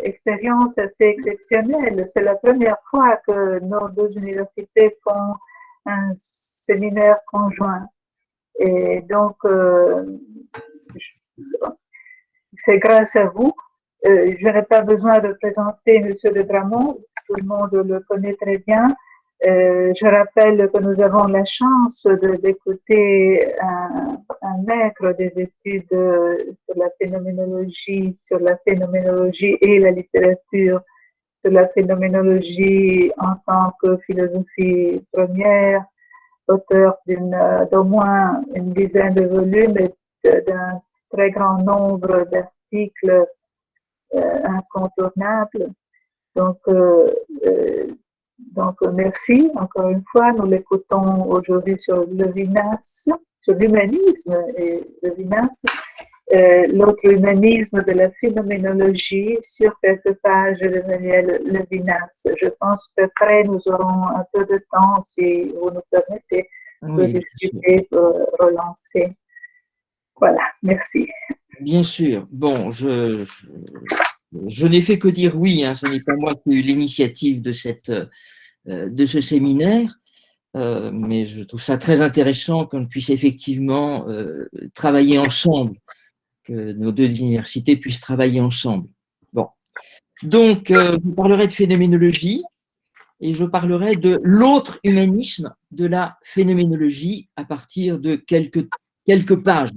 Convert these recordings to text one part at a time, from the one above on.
expérience assez exceptionnelle. C'est la première fois que nos deux universités font un séminaire conjoint. Et donc, c'est grâce à vous. Je n'ai pas besoin de présenter M. de Gramont, tout le monde le connaît très bien. Je rappelle que nous avons la chance d'écouter un maître des études sur la phénoménologie et la littérature, de la phénoménologie en tant que philosophie première, auteur d'au moins une dizaine de volumes et d'un très grand nombre d'articles incontournables. Donc, merci encore une fois. Nous l'écoutons aujourd'hui sur Levinas, sur l'humanisme et Levinas, l'autre humanisme de la phénoménologie sur quelques pages de Manuel Levinas. Je pense qu'après, nous aurons un peu de temps, si vous nous permettez, de discuter, pour relancer. Voilà, merci. Bien sûr. Bon, je n'ai fait que dire oui, hein, ce n'est pas moi qui ai eu l'initiative de ce séminaire, mais je trouve ça très intéressant qu'on puisse effectivement travailler ensemble, que nos deux universités puissent travailler ensemble. Bon, donc je parlerai de phénoménologie et je parlerai de l'autre humanisme de la phénoménologie à partir de quelques pages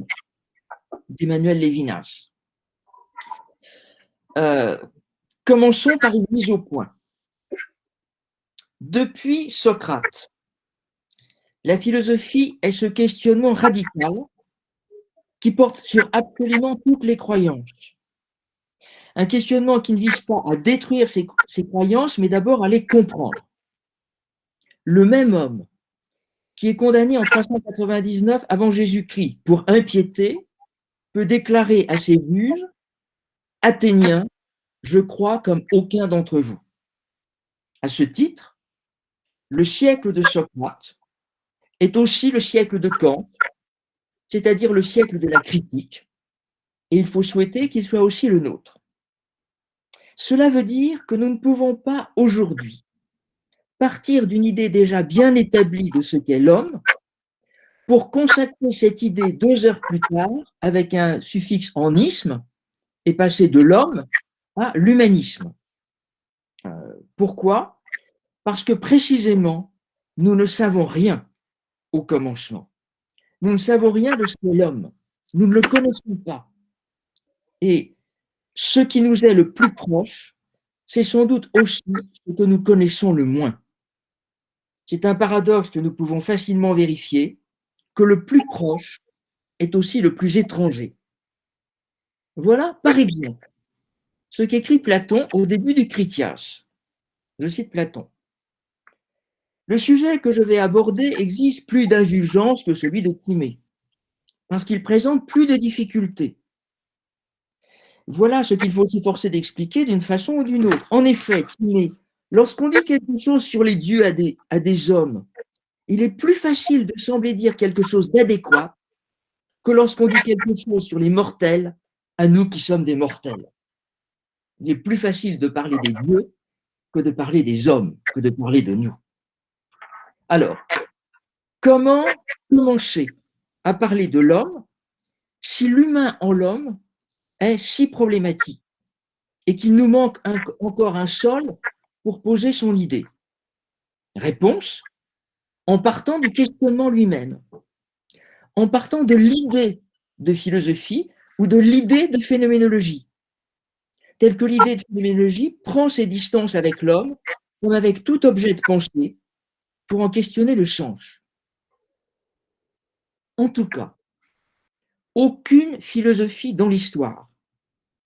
d'Emmanuel Levinas. Commençons par une mise au point. Depuis Socrate, la philosophie est ce questionnement radical qui porte sur absolument toutes les croyances. Un questionnement qui ne vise pas à détruire ces croyances, mais d'abord à les comprendre. Le même homme qui est condamné en 399 avant Jésus-Christ pour impiété peut déclarer à ses juges « Athéniens, je crois comme aucun d'entre vous ». À ce titre, le siècle de Socrate est aussi le siècle de Kant, c'est-à-dire le siècle de la critique, et il faut souhaiter qu'il soit aussi le nôtre. Cela veut dire que nous ne pouvons pas aujourd'hui partir d'une idée déjà bien établie de ce qu'est l'homme pour consacrer cette idée 2 heures plus tard avec un suffixe en isme et passer de l'homme à l'humanisme. Pourquoi ? Parce que précisément, nous ne savons rien au commencement. Nous ne savons rien de ce qu'est l'homme. Nous ne le connaissons pas. Et ce qui nous est le plus proche, c'est sans doute aussi ce que nous connaissons le moins. C'est un paradoxe que nous pouvons facilement vérifier, que le plus proche est aussi le plus étranger. Voilà, par exemple, ce qu'écrit Platon au début du Critias. Je cite Platon. Le sujet que je vais aborder exige plus d'indulgence que celui de Timée, parce qu'il présente plus de difficultés. Voilà ce qu'il faut s'efforcer d'expliquer d'une façon ou d'une autre. En effet, Timée, lorsqu'on dit quelque chose sur les dieux à des hommes, il est plus facile de sembler dire quelque chose d'adéquat que lorsqu'on dit quelque chose sur les mortels à nous qui sommes des mortels. Il est plus facile de parler des dieux que de parler des hommes, que de parler de nous. Alors, comment commencer à parler de l'homme si l'humain en l'homme est si problématique et qu'il nous manque encore un sol pour poser son idée? Réponse, en partant du questionnement lui-même, en partant de l'idée de philosophie ou de l'idée de phénoménologie, telle que l'idée de phénoménologie prend ses distances avec l'homme comme avec tout objet de pensée pour en questionner le sens. En tout cas, aucune philosophie dans l'histoire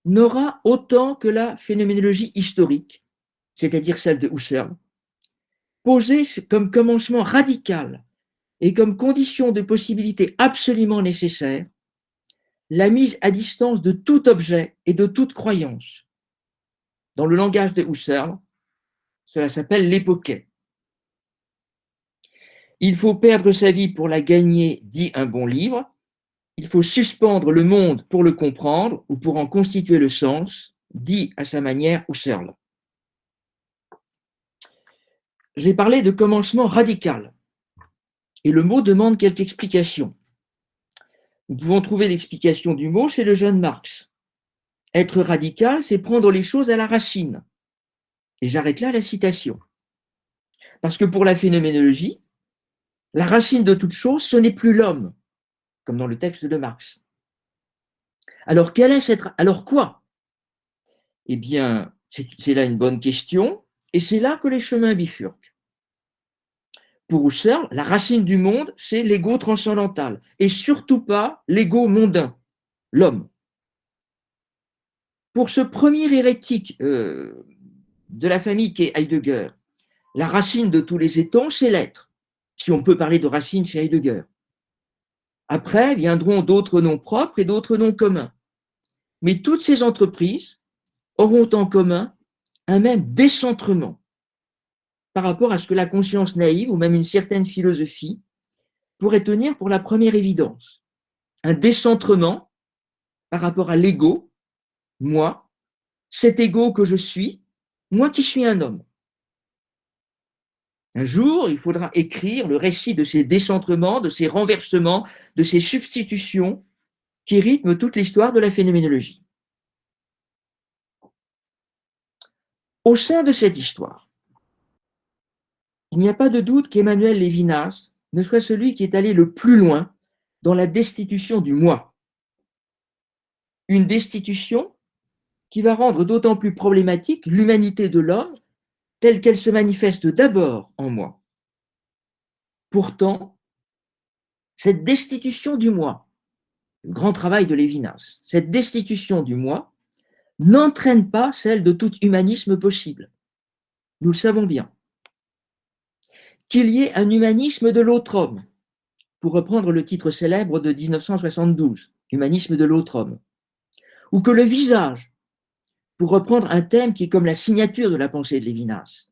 n'aura autant que la phénoménologie historique, c'est-à-dire celle de Husserl, posé comme commencement radical et comme condition de possibilité absolument nécessaire la mise à distance de tout objet et de toute croyance. Dans le langage de Husserl, cela s'appelle l'époquet. Il faut perdre sa vie pour la gagner, dit un bon livre. Il faut suspendre le monde pour le comprendre ou pour en constituer le sens, dit à sa manière Husserl. J'ai parlé de commencement radical, et le mot demande quelques explications. Nous pouvons trouver l'explication du mot chez le jeune Marx. Être radical, c'est prendre les choses à la racine. Et j'arrête là la citation. Parce que pour la phénoménologie, la racine de toute chose, ce n'est plus l'homme, comme dans le texte de Marx. Alors, alors quoi? Eh bien, c'est là une bonne question, et c'est là que les chemins bifurquent. Pour Husserl, la racine du monde, c'est l'ego transcendantal, et surtout pas l'ego mondain, l'homme. Pour ce premier hérétique de la famille qu'est Heidegger, la racine de tous les étangs, c'est l'être, si on peut parler de racine chez Heidegger. Après viendront d'autres noms propres et d'autres noms communs. Mais toutes ces entreprises auront en commun un même décentrement par rapport à ce que la conscience naïve ou même une certaine philosophie pourrait tenir pour la première évidence. Un décentrement par rapport à l'ego, moi, cet ego que je suis, moi qui suis un homme. Un jour, il faudra écrire le récit de ces décentrements, de ces renversements, de ces substitutions qui rythment toute l'histoire de la phénoménologie. Au sein de cette histoire, il n'y a pas de doute qu'Emmanuel Lévinas ne soit celui qui est allé le plus loin dans la destitution du moi. Une destitution qui va rendre d'autant plus problématique l'humanité de l'homme telle qu'elle se manifeste d'abord en moi. Pourtant, cette destitution du moi, le grand travail de Lévinas, cette destitution du moi n'entraîne pas celle de tout humanisme possible. Nous le savons bien. Qu'il y ait un humanisme de l'autre homme, pour reprendre le titre célèbre de 1972, humanisme de l'autre homme, ou que le visage, pour reprendre un thème qui est comme la signature de la pensée de Lévinas,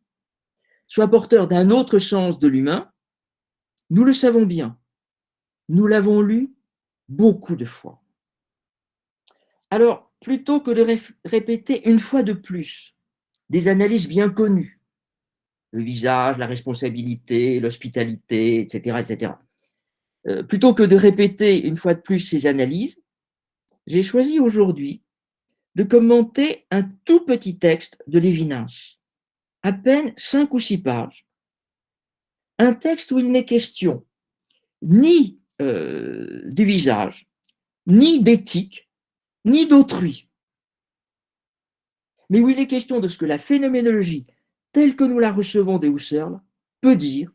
soit porteur d'un autre sens de l'humain, nous le savons bien. Nous l'avons lu beaucoup de fois. Alors, plutôt que de répéter une fois de plus des analyses bien connues, le visage, la responsabilité, l'hospitalité, etc., plutôt que de répéter une fois de plus ces analyses, j'ai choisi aujourd'hui de commenter un tout petit texte de Lévinas, à peine 5 ou 6 pages. Un texte où il n'est question ni du visage, ni d'éthique, ni d'autrui, mais où il est question de ce que la phénoménologie, telle que nous la recevons de Husserl, peut dire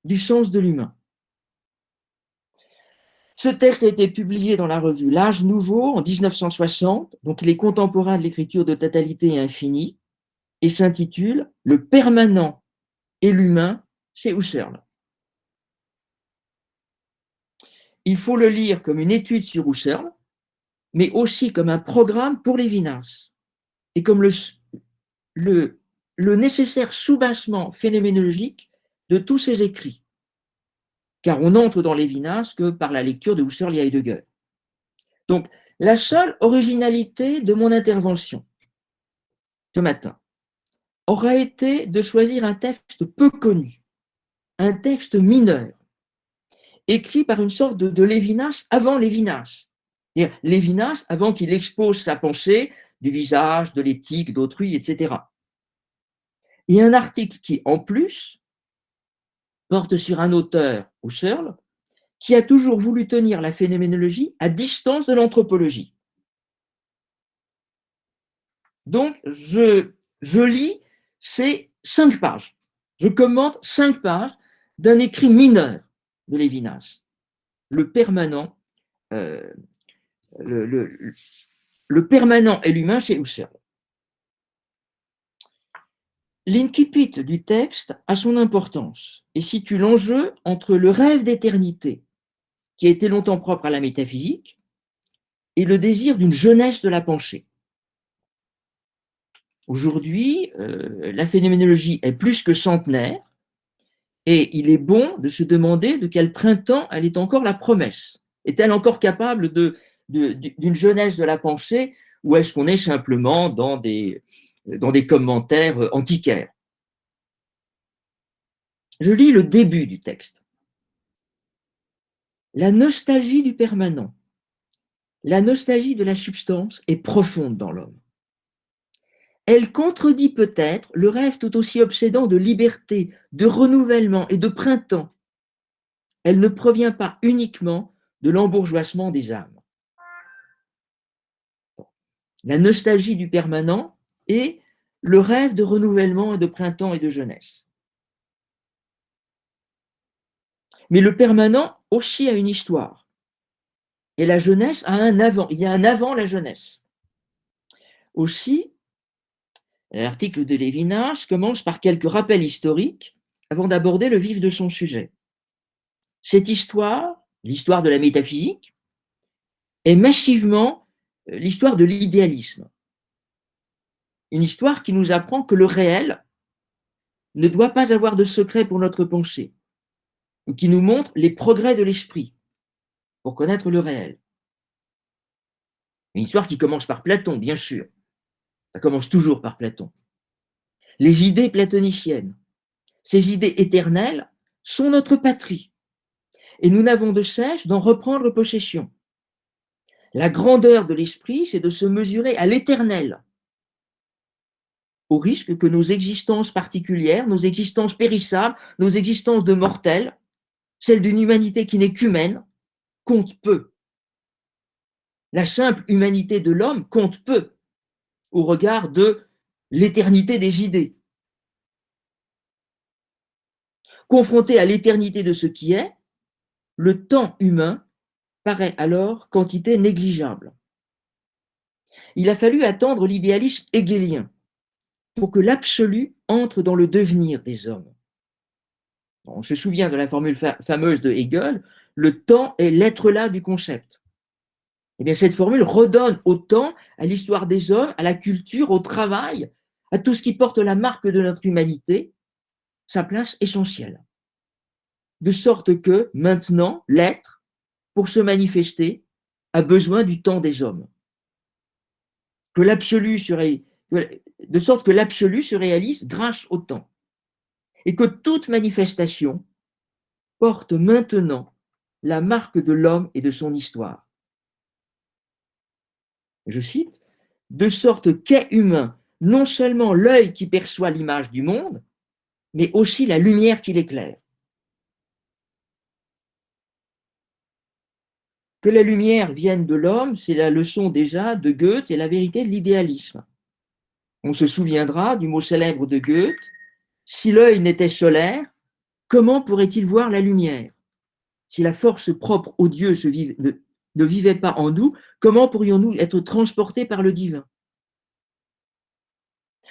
du sens de l'humain. Ce texte a été publié dans la revue L'Âge Nouveau en 1960, donc il est contemporain de l'écriture de Totalité et Infini, et s'intitule « Le permanent et l'humain chez Husserl ». Il faut le lire comme une étude sur Husserl, mais aussi comme un programme pour Lévinas, et comme le nécessaire soubassement phénoménologique de tous ses écrits, car on n'entre dans Lévinas que par la lecture de Husserl et Heidegger. Donc, la seule originalité de mon intervention ce matin aura été de choisir un texte peu connu, un texte mineur, écrit par une sorte de Lévinas avant Lévinas. Lévinas avant qu'il expose sa pensée du visage, de l'éthique, d'autrui, etc. Et un article qui, en plus, porte sur un auteur, Husserl, qui a toujours voulu tenir la phénoménologie à distance de l'anthropologie. Donc, je lis ces 5 pages. Je commente 5 pages d'un écrit mineur de Lévinas, le permanent, le permanent et l'humain chez Husserl. L'incipit du texte a son importance et situe l'enjeu entre le rêve d'éternité, qui a été longtemps propre à la métaphysique, et le désir d'une jeunesse de la pensée. Aujourd'hui, la phénoménologie est plus que centenaire, et il est bon de se demander de quel printemps elle est encore la promesse. Est-elle encore capable d'une jeunesse de la pensée ou est-ce qu'on est simplement dans des commentaires antiquaires? Je lis le début du texte. La nostalgie du permanent, la nostalgie de la substance est profonde dans l'homme. Elle contredit peut-être le rêve tout aussi obsédant de liberté, de renouvellement et de printemps. Elle ne provient pas uniquement de l'embourgeoisement des âmes. La nostalgie du permanent et le rêve de renouvellement et de printemps et de jeunesse. Mais le permanent aussi a une histoire. Et la jeunesse a un avant. Il y a un avant la jeunesse. Aussi, l'article de Lévinas commence par quelques rappels historiques avant d'aborder le vif de son sujet. Cette histoire, l'histoire de la métaphysique, est massivement l'histoire de l'idéalisme. Une histoire qui nous apprend que le réel ne doit pas avoir de secret pour notre pensée, ou qui nous montre les progrès de l'esprit pour connaître le réel. Une histoire qui commence par Platon, bien sûr. Ça commence toujours par Platon. Les idées platoniciennes, ces idées éternelles, sont notre patrie, et nous n'avons de cesse d'en reprendre possession. La grandeur de l'esprit, c'est de se mesurer à l'éternel, au risque que nos existences particulières, nos existences périssables, nos existences de mortels, celles d'une humanité qui n'est qu'humaine, comptent peu. La simple humanité de l'homme compte peu au regard de l'éternité des idées. Confronté à l'éternité de ce qui est, le temps humain paraît alors quantité négligeable. Il a fallu attendre l'idéalisme hégélien pour que l'absolu entre dans le devenir des hommes. On se souvient de la formule fameuse de Hegel, le temps est l'être là du concept. Eh bien, cette formule redonne au temps, à l'histoire des hommes, à la culture, au travail, à tout ce qui porte la marque de notre humanité, sa place essentielle. De sorte que, maintenant, l'être, pour se manifester, a besoin du temps des hommes. De sorte que l'absolu se réalise grâce au temps. Et que toute manifestation porte maintenant la marque de l'homme et de son histoire. Je cite, de sorte qu'est humain non seulement l'œil qui perçoit l'image du monde, mais aussi la lumière qui l'éclaire. Que la lumière vienne de l'homme, c'est la leçon déjà de Goethe et la vérité de l'idéalisme. On se souviendra du mot célèbre de Goethe, si l'œil n'était solaire, comment pourrait-il voir la lumière? Si la force propre au Dieu ne vivait pas en nous, comment pourrions-nous être transportés par le divin?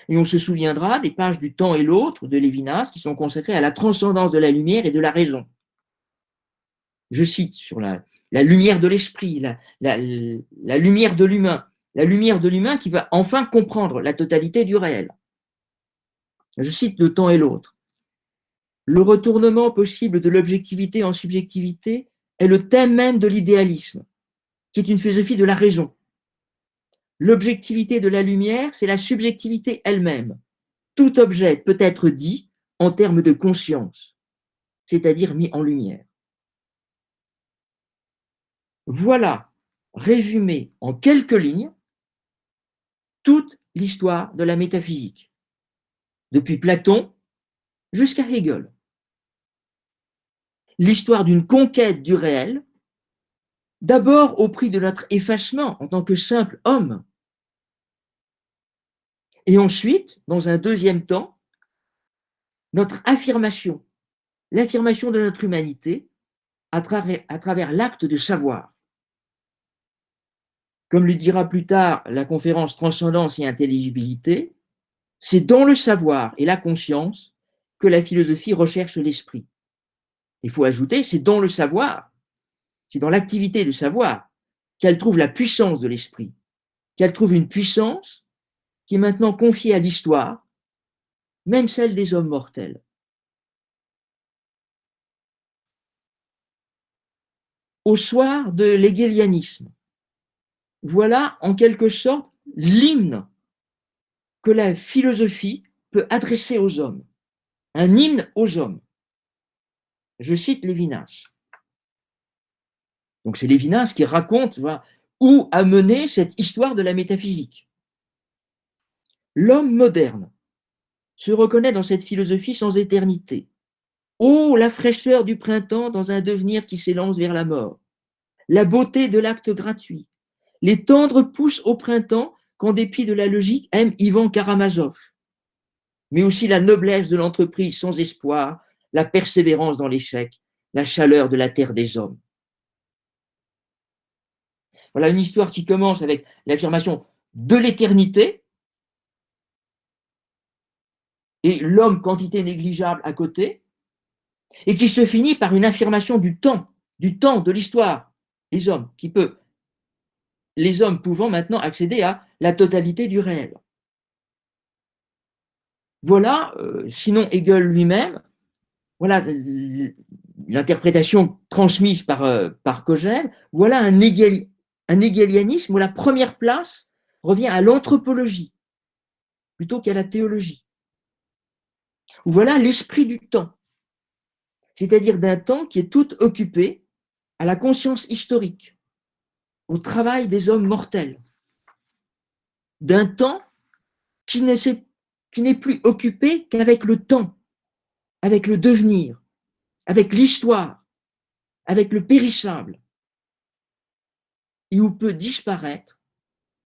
Et on se souviendra des pages du Temps et l'autre de Lévinas qui sont consacrées à la transcendance de la lumière et de la raison. Je cite sur la lumière de l'esprit, la lumière de l'humain qui va enfin comprendre la totalité du réel. Je cite le Temps et l'autre. Le retournement possible de l'objectivité en subjectivité est le thème même de l'idéalisme, qui est une philosophie de la raison. L'objectivité de la lumière, c'est la subjectivité elle-même. Tout objet peut être dit en termes de conscience, c'est-à-dire mis en lumière. Voilà, résumé en quelques lignes, toute l'histoire de la métaphysique, depuis Platon jusqu'à Hegel. L'histoire d'une conquête du réel, d'abord au prix de notre effacement en tant que simple homme, et ensuite, dans un deuxième temps, notre affirmation, l'affirmation de notre humanité à travers l'acte de savoir. Comme le dira plus tard la conférence Transcendance et Intelligibilité, c'est dans le savoir et la conscience que la philosophie recherche l'esprit. Il faut ajouter, c'est dans le savoir, c'est dans l'activité du savoir qu'elle trouve la puissance de l'esprit, qu'elle trouve une puissance qui est maintenant confiée à l'histoire, même celle des hommes mortels. Au soir de l'hégélianisme, voilà en quelque sorte l'hymne que la philosophie peut adresser aux hommes, un hymne aux hommes. Je cite Lévinas. Donc c'est Lévinas qui raconte où a mené cette histoire de la métaphysique. L'homme moderne se reconnaît dans cette philosophie sans éternité. Oh, la fraîcheur du printemps dans un devenir qui s'élance vers la mort. La beauté de l'acte gratuit. Les tendres pousses au printemps qu'en dépit de la logique aime Ivan Karamazov. Mais aussi la noblesse de l'entreprise sans espoir, la persévérance dans l'échec, la chaleur de la terre des hommes. Voilà une histoire qui commence avec l'affirmation de l'éternité et l'homme quantité négligeable à côté, et qui se finit par une affirmation du temps, de l'histoire, les hommes pouvant maintenant accéder à la totalité du réel. Voilà, sinon Hegel lui-même, voilà l'interprétation transmise par Kojève, voilà un hegelianisme où la première place revient à l'anthropologie plutôt qu'à la théologie. Où voilà l'esprit du temps, c'est-à-dire d'un temps qui est tout occupé à la conscience historique, au travail des hommes mortels, d'un temps qui n'est plus occupé qu'avec le temps, avec le devenir, avec l'histoire, avec le périssable, et où peut disparaître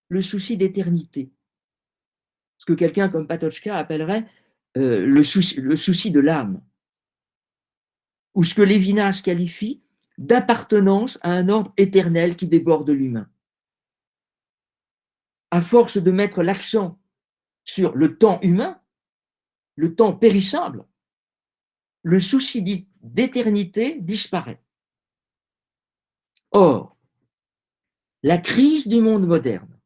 le souci d'éternité. Ce que quelqu'un comme Patočka appellerait le souci de l'âme, ou ce que Lévinas qualifie d'appartenance à un ordre éternel qui déborde l'humain. À force de mettre l'accent sur le temps humain, le temps périssable, le souci d'éternité disparaît. Or, la crise du monde moderne,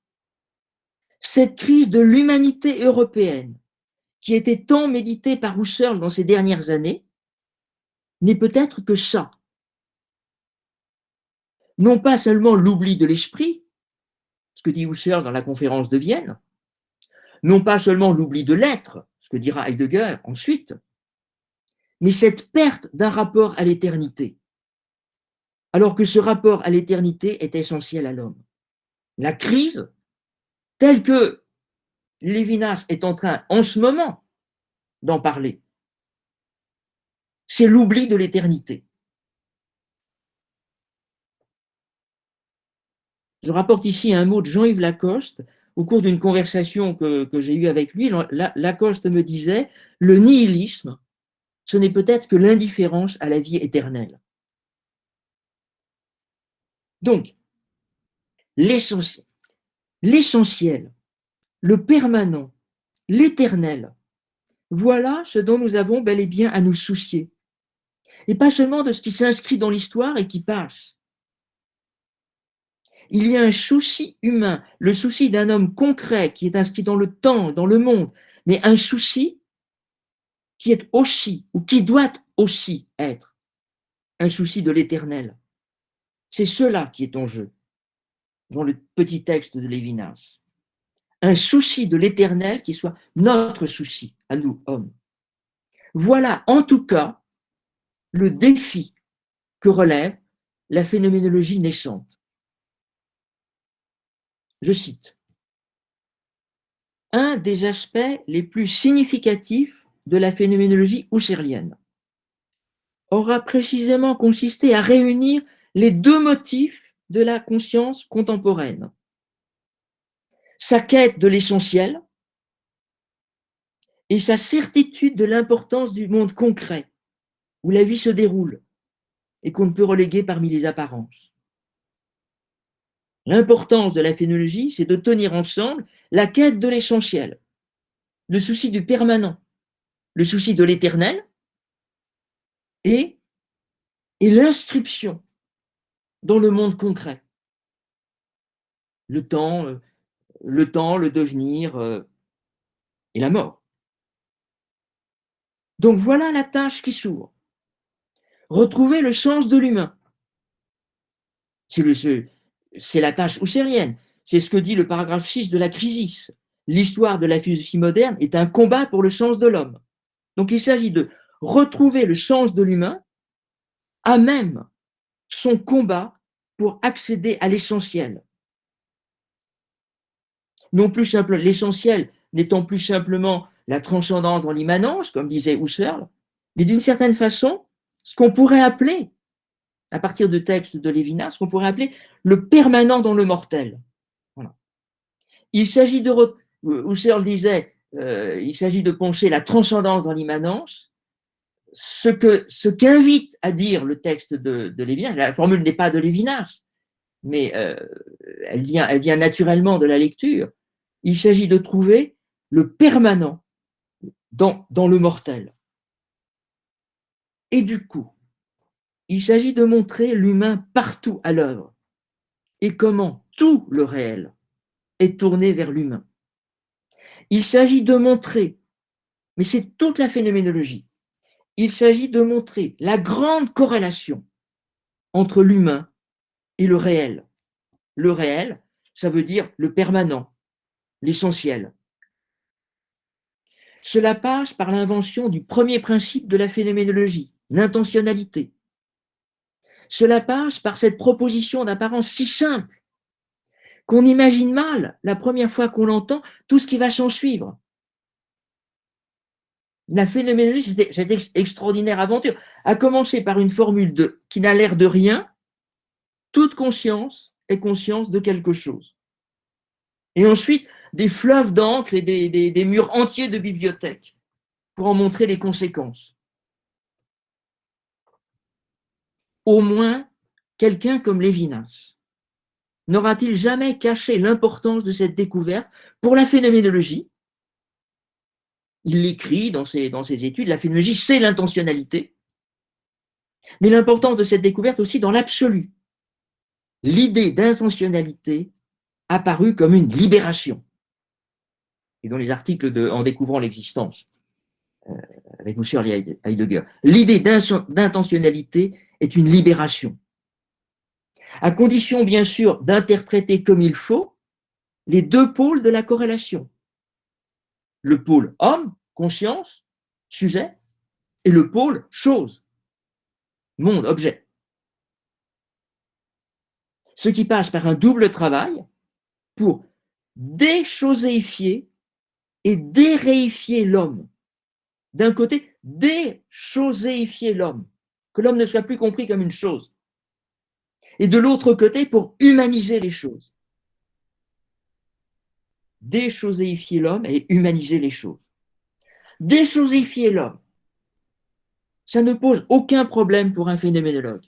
cette crise de l'humanité européenne, qui était tant méditée par Husserl dans ces dernières années, n'est peut-être que ça. Non pas seulement l'oubli de l'esprit, ce que dit Husserl dans la conférence de Vienne, non pas seulement l'oubli de l'être, ce que dira Heidegger ensuite, mais cette perte d'un rapport à l'éternité, alors que ce rapport à l'éternité est essentiel à l'homme. La crise, telle que Lévinas est en train, en ce moment, d'en parler, c'est l'oubli de l'éternité. Je rapporte ici un mot de Jean-Yves Lacoste, au cours d'une conversation que j'ai eue avec lui. Lacoste me disait « Le nihilisme, ce n'est peut-être que l'indifférence à la vie éternelle. » Donc, l'essentiel, le permanent, l'éternel, voilà ce dont nous avons bel et bien à nous soucier. Et pas seulement de ce qui s'inscrit dans l'histoire et qui passe. Il y a un souci humain, le souci d'un homme concret qui est inscrit dans le temps, dans le monde, mais un souci qui est aussi, ou qui doit aussi être, un souci de l'éternel. C'est cela qui est en jeu dans le petit texte de Lévinas. Un souci de l'éternel qui soit notre souci, à nous, hommes. Voilà en tout cas le défi que relève la phénoménologie naissante. Je cite. Un des aspects les plus significatifs de la phénoménologie husserlienne aura précisément consisté à réunir les deux motifs de la conscience contemporaine. Sa quête de l'essentiel et sa certitude de l'importance du monde concret, où la vie se déroule et qu'on ne peut reléguer parmi les apparences. L'importance de la phénoménologie, c'est de tenir ensemble la quête de l'essentiel, le souci du permanent, le souci de l'éternel et l'inscription dans le monde concret. Le temps, le devenir et la mort. Donc voilà la tâche qui s'ouvre. Retrouver le sens de l'humain. C'est la tâche husserlienne. C'est ce que dit le paragraphe 6 de la Crisis. L'histoire de la philosophie moderne est un combat pour le sens de l'homme. Donc il s'agit de retrouver le sens de l'humain à même son combat pour accéder à l'essentiel. Non plus simple, l'essentiel n'étant plus simplement la transcendance dans l'immanence, comme disait Husserl, mais d'une certaine façon, ce qu'on pourrait appeler, à partir de textes de Lévinas, ce qu'on pourrait appeler le permanent dans le mortel. Voilà. Il s'agit de, Husserl disait, il s'agit de pencher la transcendance dans l'immanence, ce qu'invite à dire le texte de Lévinas. La formule n'est pas de Lévinas, mais elle vient naturellement de la lecture. Il s'agit de trouver le permanent dans le mortel. Et du coup, il s'agit de montrer l'humain partout à l'œuvre et comment tout le réel est tourné vers l'humain. Il s'agit de montrer, mais c'est toute la phénoménologie, il s'agit de montrer la grande corrélation entre l'humain et le réel. Le réel, ça veut dire le permanent, l'essentiel. Cela passe par l'invention du premier principe de la phénoménologie, l'intentionnalité. Cela passe par cette proposition d'apparence si simple qu'on imagine mal, la première fois qu'on l'entend, tout ce qui va s'en suivre. La phénoménologie, c'est cette extraordinaire aventure, a commencé par une formule qui n'a l'air de rien, toute conscience est conscience de quelque chose. Et ensuite, des fleuves d'encre et des murs entiers de bibliothèques pour en montrer les conséquences. Au moins, quelqu'un comme Lévinas n'aura-t-il jamais caché l'importance de cette découverte pour la phénoménologie? Il l'écrit dans ses études, la phénoménologie, c'est l'intentionnalité, mais l'importance de cette découverte aussi dans l'absolu. L'idée d'intentionnalité apparue comme une libération. Et dans les articles En découvrant l'existence, avec Husserl et Heidegger, l'idée d'intentionnalité est une libération. À condition, bien sûr, d'interpréter comme il faut les deux pôles de la corrélation. Le pôle homme, conscience, sujet, et le pôle chose, monde, objet. Ce qui passe par un double travail pour déchoséifier et déréifier l'homme. D'un côté, déchoséifier l'homme, que l'homme ne soit plus compris comme une chose. Et de l'autre côté, pour humaniser les choses. Déchoséifier l'homme et humaniser les choses. Déchoséifier l'homme, ça ne pose aucun problème pour un phénoménologue.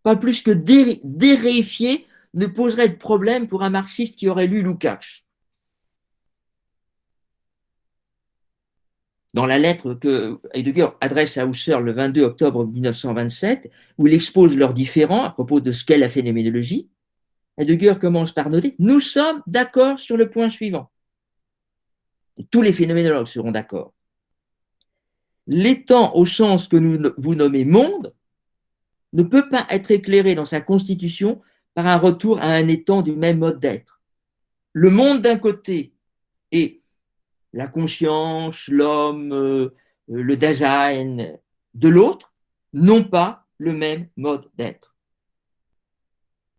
Pas plus que déréifier ne poserait de problème pour un marxiste qui aurait lu Lukács. Dans la lettre que Heidegger adresse à Husserl le 22 octobre 1927, où il expose leurs différends à propos de ce qu'est la phénoménologie, Heidegger commence par noter « Nous sommes d'accord sur le point suivant ». Et tous les phénoménologues seront d'accord. L'étang au sens que vous nommez monde ne peut pas être éclairé dans sa constitution par un retour à un étang du même mode d'être. Le monde d'un côté est la conscience, l'homme, le Dasein de l'autre, n'ont pas le même mode d'être.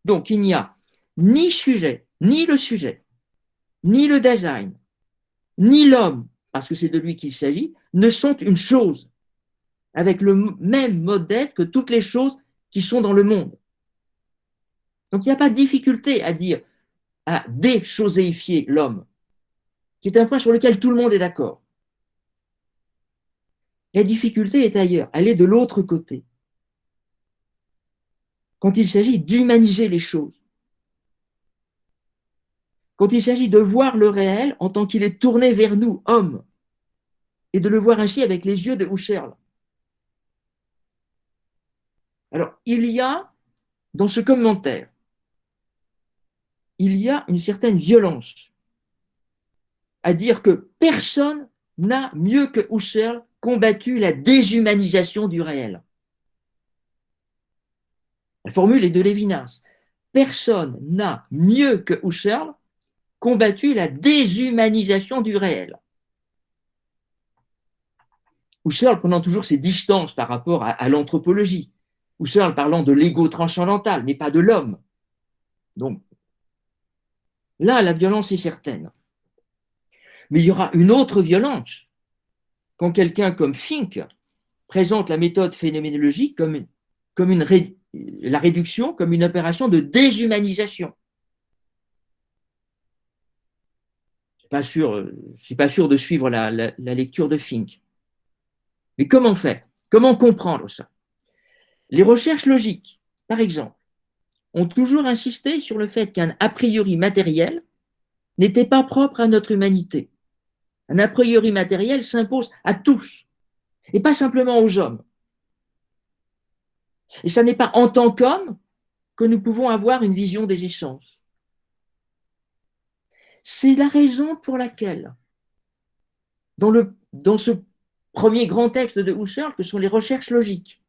Donc il n'y a ni sujet, ni le sujet, ni le Dasein, ni l'homme, parce que c'est de lui qu'il s'agit, ne sont une chose, avec le même mode d'être que toutes les choses qui sont dans le monde. Donc il n'y a pas de difficulté à dire, à déchoséifier l'homme, qui est un point sur lequel tout le monde est d'accord. La difficulté est ailleurs, elle est de l'autre côté. Quand il s'agit d'humaniser les choses, quand il s'agit de voir le réel en tant qu'il est tourné vers nous, hommes, et de le voir ainsi avec les yeux de Husserl. Alors, il y a, dans ce commentaire, il y a une certaine violence à dire que personne n'a mieux que Husserl combattu la déshumanisation du réel. La formule est de Lévinas. personne n'a mieux que Husserl combattu la déshumanisation du réel. Husserl prenant toujours ses distances par rapport à l'anthropologie, Husserl parlant de l'ego transcendantal, mais pas de l'homme. Donc, là, la violence est certaine. Mais il y aura une autre violence quand quelqu'un comme Fink présente la méthode phénoménologique comme la réduction comme une opération de déshumanisation. Je ne suis pas sûr de suivre la lecture de Fink. Mais comment faire? Comment comprendre ça? Les recherches logiques, par exemple, ont toujours insisté sur le fait qu'un a priori matériel n'était pas propre à notre humanité. Un a priori matériel s'impose à tous, et pas simplement aux hommes. Et ce n'est pas en tant qu'homme que nous pouvons avoir une vision des essences. C'est la raison pour laquelle, dans ce premier grand texte de Husserl, que sont les recherches logiques,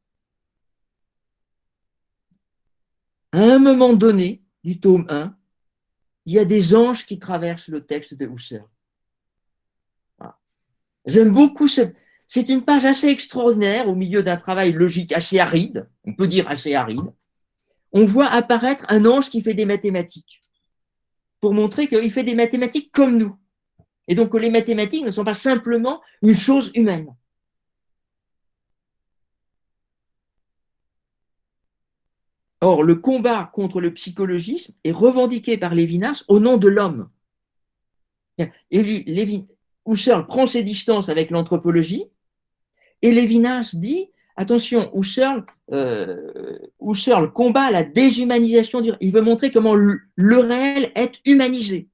à un moment donné du tome 1, il y a des anges qui traversent le texte de Husserl. Voilà. J'aime beaucoup c'est une page assez extraordinaire au milieu d'un travail logique assez aride, on peut dire assez aride. On voit apparaître un ange qui fait des mathématiques pour montrer qu'il fait des mathématiques comme nous. Et donc que les mathématiques ne sont pas simplement une chose humaine. Or, le combat contre le psychologisme est revendiqué par Lévinas au nom de l'homme. Husserl prend ses distances avec l'anthropologie et Lévinas dit, attention, Husserl combat la déshumanisation du réel. Il veut montrer comment le réel est humanisé.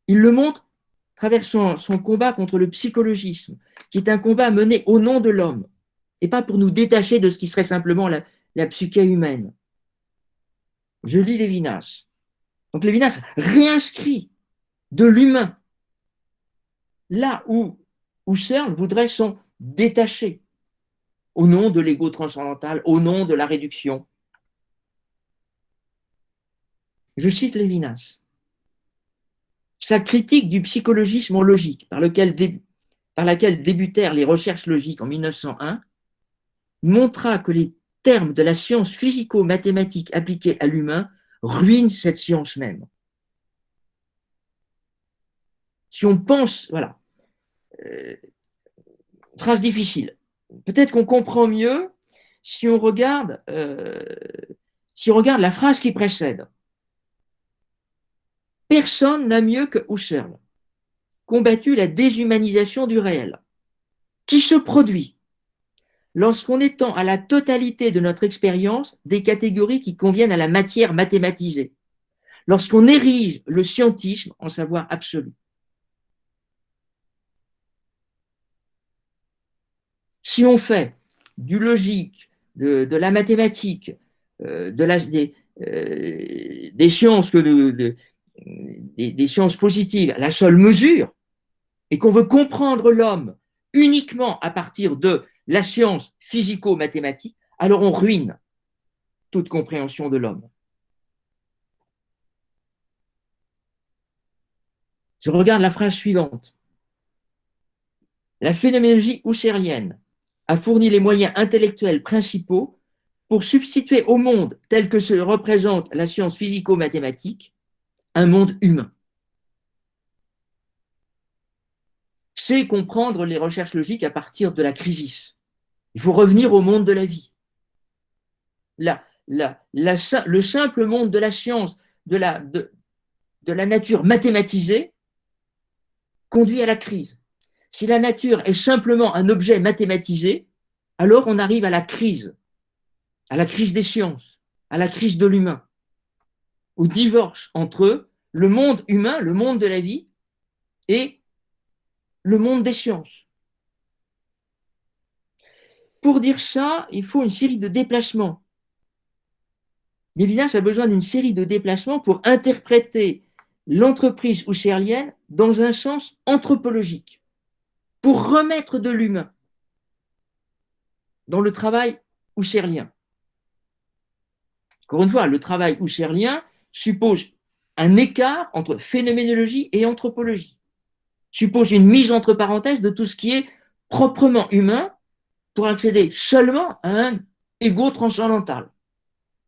Il le montre à travers son combat contre le psychologisme, qui est un combat mené au nom de l'homme, et pas pour nous détacher de ce qui serait simplement la psyché humaine. Je lis Lévinas. Donc Lévinas réinscrit de l'humain là où Husserl voudrait s'en détacher au nom de l'ego transcendantal, au nom de la réduction. Je cite Lévinas. Sa critique du psychologisme en logique, par laquelle débutèrent les recherches logiques en 1901, montra que les termes de la science physico-mathématique appliquée à l'humain ruinent cette science même. Si on pense, voilà, phrase difficile, peut-être qu'on comprend mieux si on regarde la phrase qui précède. Personne n'a mieux que Husserl combattu la déshumanisation du réel, qui se produit lorsqu'on étend à la totalité de notre expérience des catégories qui conviennent à la matière mathématisée, lorsqu'on érige le scientisme en savoir absolu. Si on fait du logique, de la mathématique, des sciences des sciences positives, la seule mesure, et qu'on veut comprendre l'homme uniquement à partir de la science physico-mathématique, alors on ruine toute compréhension de l'homme. Je regarde la phrase suivante. La phénoménologie husserlienne a fourni les moyens intellectuels principaux pour substituer au monde tel que se représente la science physico-mathématique un monde humain. C'est comprendre les recherches logiques à partir de la crisis. Il faut revenir au monde de la vie. Le simple monde de la science, de la nature mathématisée, conduit à la crise. Si la nature est simplement un objet mathématisé, alors on arrive à la crise des sciences, à la crise de l'humain, au divorce entre le monde humain, le monde de la vie, et le monde des sciences. Pour dire ça, il faut une série de déplacements. Lévinas a besoin d'une série de déplacements pour interpréter l'entreprise husserlienne dans un sens anthropologique, pour remettre de l'humain dans le travail husserlien. Encore une fois, le travail husserlien suppose un écart entre phénoménologie et anthropologie, suppose une mise entre parenthèses de tout ce qui est proprement humain pour accéder seulement à un ego transcendantal.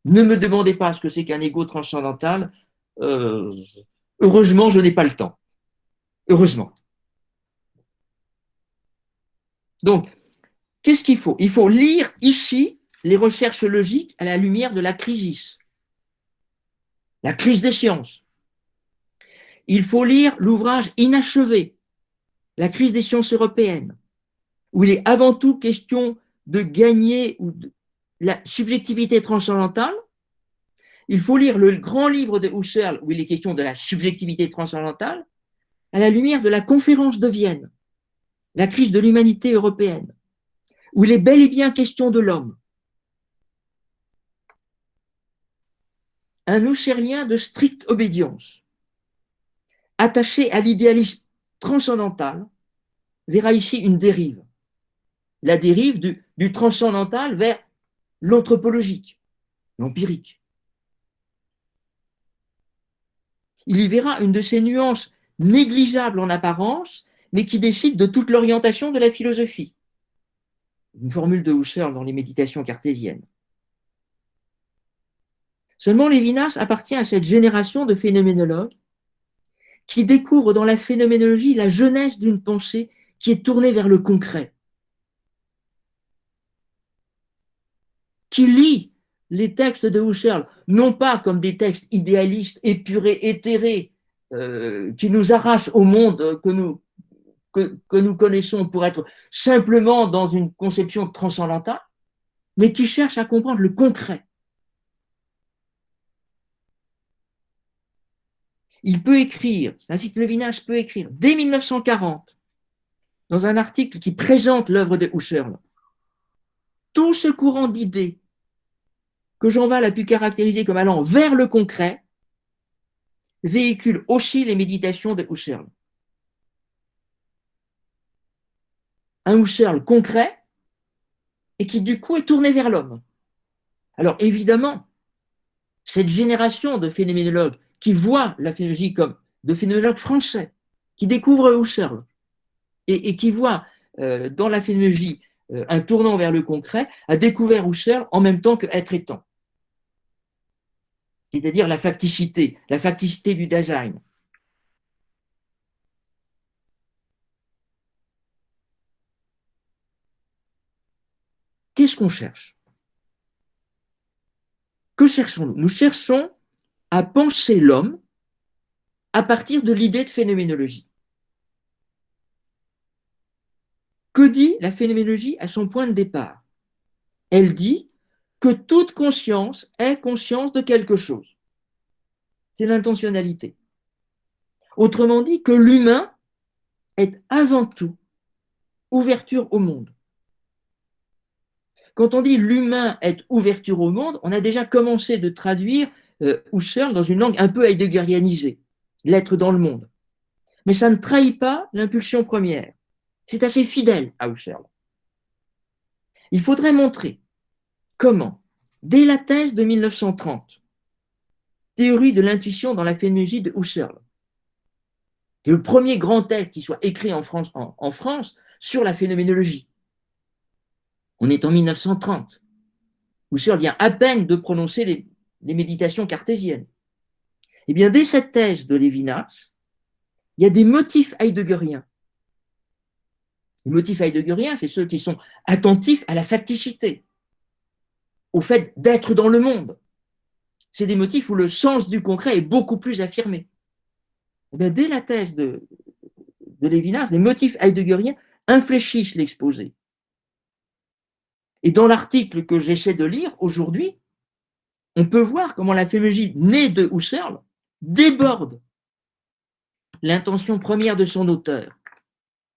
Ne me demandez pas ce que c'est qu'un ego transcendantal. Heureusement, je n'ai pas le temps. Heureusement. Donc, qu'est-ce qu'il faut? Il faut lire ici les recherches logiques à la lumière de la crise des sciences. Il faut lire l'ouvrage inachevé, La crise des sciences européennes, où il est avant tout question de gagner la subjectivité transcendantale. Il faut lire le grand livre de Husserl, où il est question de la subjectivité transcendantale, à la lumière de la conférence de Vienne, la crise de l'humanité européenne, où il est bel et bien question de l'homme. Un husserlien de stricte obédience, attaché à l'idéalisme transcendantal, verra ici une dérive. La dérive du transcendantal vers l'anthropologique, l'empirique. Il y verra une de ces nuances négligeables en apparence, mais qui décide de toute l'orientation de la philosophie. Une formule de Husserl dans les méditations cartésiennes. Seulement Lévinas appartient à cette génération de phénoménologues qui découvrent dans la phénoménologie la jeunesse d'une pensée qui est tournée vers le concret, qui lit les textes de Husserl, non pas comme des textes idéalistes, épurés, éthérés, qui nous arrachent au monde que nous connaissons pour être simplement dans une conception transcendantale, mais qui cherchent à comprendre le concret. Il peut écrire, c'est ainsi que Lévinas peut écrire, dès 1940, dans un article qui présente l'œuvre de Husserl, tout ce courant d'idées que Jean Wahl a pu caractériser comme allant vers le concret, véhicule aussi les méditations de Husserl. Un Husserl concret et qui du coup est tourné vers l'homme. Alors évidemment, cette génération de phénoménologues qui voient la phénoménologie comme de phénoménologues français, qui découvrent Husserl et qui voient dans la phénoménologie un tournant vers le concret, a découvert Husserl en même temps que Être et Temps. C'est-à-dire la facticité du Dasein. Qu'est-ce qu'on cherche? Que cherchons-nous? Nous cherchons à penser l'homme à partir de l'idée de phénoménologie. Que dit la phénoménologie à son point de départ? Elle dit que toute conscience est conscience de quelque chose. C'est l'intentionnalité. Autrement dit, que l'humain est avant tout ouverture au monde. Quand on dit l'humain est ouverture au monde, on a déjà commencé de traduire Husserl dans une langue un peu heideggerianisée, l'être dans le monde. Mais ça ne trahit pas l'impulsion première. C'est assez fidèle à Husserl. Il faudrait montrer comment, dès la thèse de 1930, théorie de l'intuition dans la phénoménologie de Husserl, c'est le premier grand texte qui soit écrit en France sur la phénoménologie. On est en 1930. Husserl vient à peine de prononcer les méditations cartésiennes. Eh bien, dès cette thèse de Lévinas, il y a des motifs heideggeriens. Les motifs heideggeriens, c'est ceux qui sont attentifs à la facticité, au fait d'être dans le monde. C'est des motifs où le sens du concret est beaucoup plus affirmé. Eh bien, dès la thèse de Lévinas, les motifs heideggeriens infléchissent l'exposé. Et dans l'article que j'essaie de lire aujourd'hui, on peut voir comment la phénoménologie née de Husserl déborde l'intention première de son auteur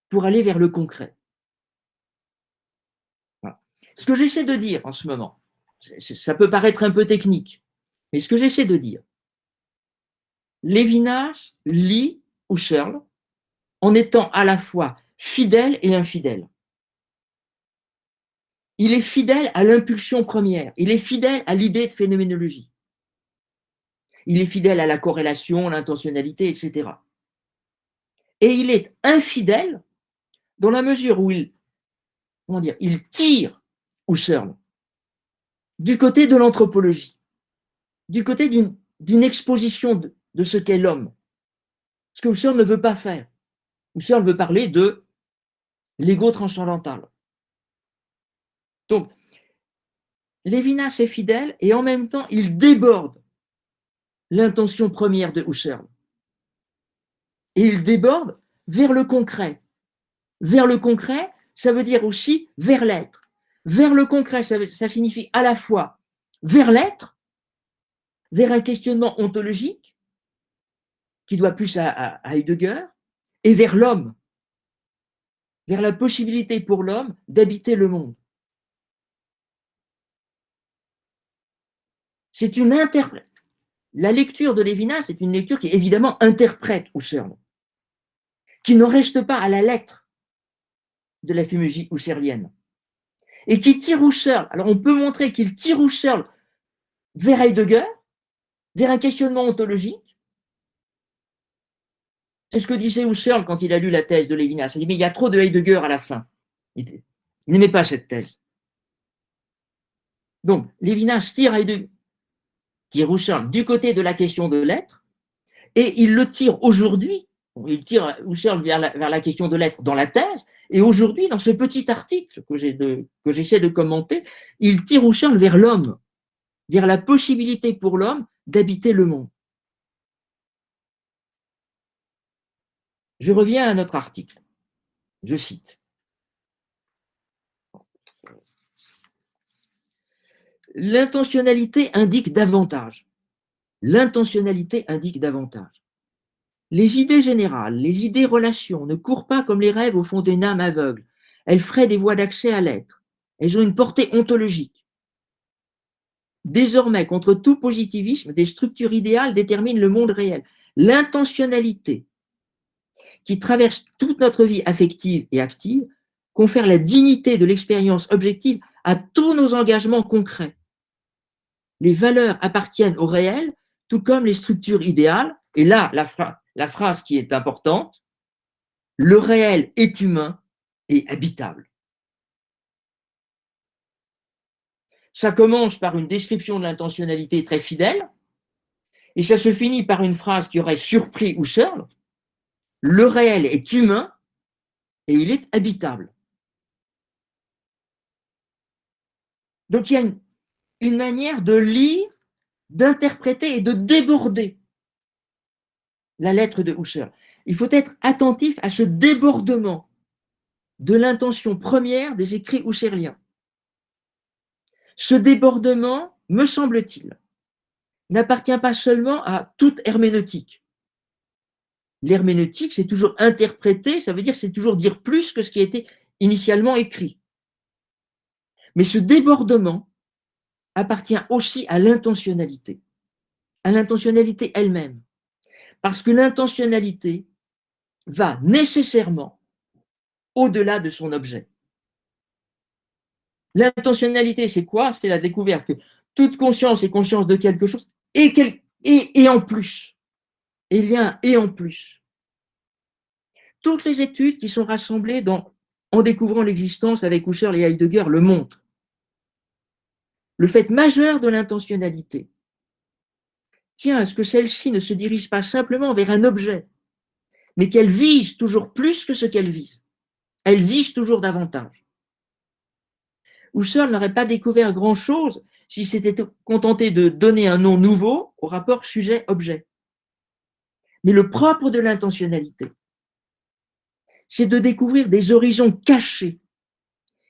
pour aller vers le concret. Voilà. Ce que j'essaie de dire en ce moment, ça peut paraître un peu technique, mais ce que j'essaie de dire, Lévinas lit Husserl en étant à la fois fidèle et infidèle. Il est fidèle à l'impulsion première, il est fidèle à l'idée de phénoménologie. il est fidèle à la corrélation, l'intentionnalité, etc. Et il est infidèle dans la mesure où il tire Husserl du côté de l'anthropologie, du côté d'une exposition de ce qu'est l'homme. Ce que Husserl ne veut pas faire. Husserl veut parler de l'ego transcendantal. Donc, Lévinas est fidèle et en même temps, il déborde l'intention première de Husserl. Et il déborde vers le concret. Vers le concret, ça veut dire aussi vers l'être. Vers le concret, ça signifie à la fois vers l'être, vers un questionnement ontologique qui doit plus à Heidegger, et vers l'homme, vers la possibilité pour l'homme d'habiter le monde. C'est une interprétation. La lecture de Lévinas, c'est une lecture qui évidemment interprète Husserl, qui n'en reste pas à la lettre de la phémologie husserlienne, et qui tire Husserl. Alors on peut montrer qu'il tire Husserl vers Heidegger, vers un questionnement ontologique. C'est ce que disait Husserl quand il a lu la thèse de Lévinas. Il dit, mais il y a trop de Heidegger à la fin. Il n'aimait pas cette thèse. Donc, Lévinas tire Husserl du côté de la question de l'être, et il le tire aujourd'hui, il tire Husserl vers la question de l'être dans la thèse, et aujourd'hui, dans ce petit article que j'essaie de commenter, il tire Husserl vers l'homme, vers la possibilité pour l'homme d'habiter le monde. Je reviens à notre article. Je cite. L'intentionnalité indique davantage. L'intentionnalité indique davantage. Les idées générales, les idées relations ne courent pas comme les rêves au fond d'une âme aveugle. Elles fraient des voies d'accès à l'être. Elles ont une portée ontologique. Désormais, contre tout positivisme, des structures idéales déterminent le monde réel. L'intentionnalité, qui traverse toute notre vie affective et active, confère la dignité de l'expérience objective à tous nos engagements concrets. Les valeurs appartiennent au réel, tout comme les structures idéales. Et là, la phrase qui est importante, le réel est humain et habitable. Ça commence par une description de l'intentionnalité très fidèle, et ça se finit par une phrase qui aurait surpris Husserl, le réel est humain et il est habitable. Donc il y a une manière de lire, d'interpréter et de déborder la lettre de Husserl. Il faut être attentif à ce débordement de l'intention première des écrits husserliens. Ce débordement, me semble-t-il, n'appartient pas seulement à toute herméneutique. L'herméneutique, c'est toujours interpréter, ça veut dire c'est toujours dire plus que ce qui a été initialement écrit. Mais ce débordement appartient aussi à l'intentionnalité elle-même. Parce que l'intentionnalité va nécessairement au-delà de son objet. L'intentionnalité, c'est quoi? C'est la découverte que toute conscience est conscience de quelque chose et en plus. Et il y a un et en plus. Toutes les études qui sont rassemblées en découvrant l'existence avec Husserl et Heidegger le montrent. Le fait majeur de l'intentionnalité tient à ce que celle-ci ne se dirige pas simplement vers un objet, mais qu'elle vise toujours plus que ce qu'elle vise. Elle vise toujours davantage. Husserl n'aurait pas découvert grand-chose s'il s'était contenté de donner un nom nouveau au rapport sujet-objet. Mais le propre de l'intentionnalité, c'est de découvrir des horizons cachés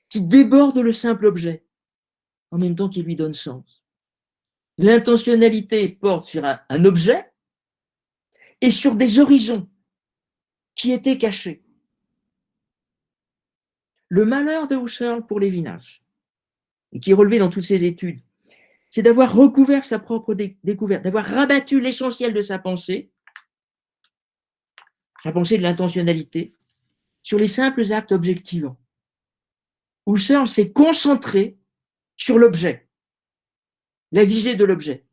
qui débordent le simple objet, en même temps qu'il lui donne sens. L'intentionnalité porte sur un objet et sur des horizons qui étaient cachés. Le malheur de Husserl pour Lévinas, et qui est relevé dans toutes ses études, c'est d'avoir recouvert sa propre découverte, d'avoir rabattu l'essentiel de sa pensée de l'intentionnalité, sur les simples actes objectivants. Husserl s'est concentré sur l'objet, la visée de l'objet.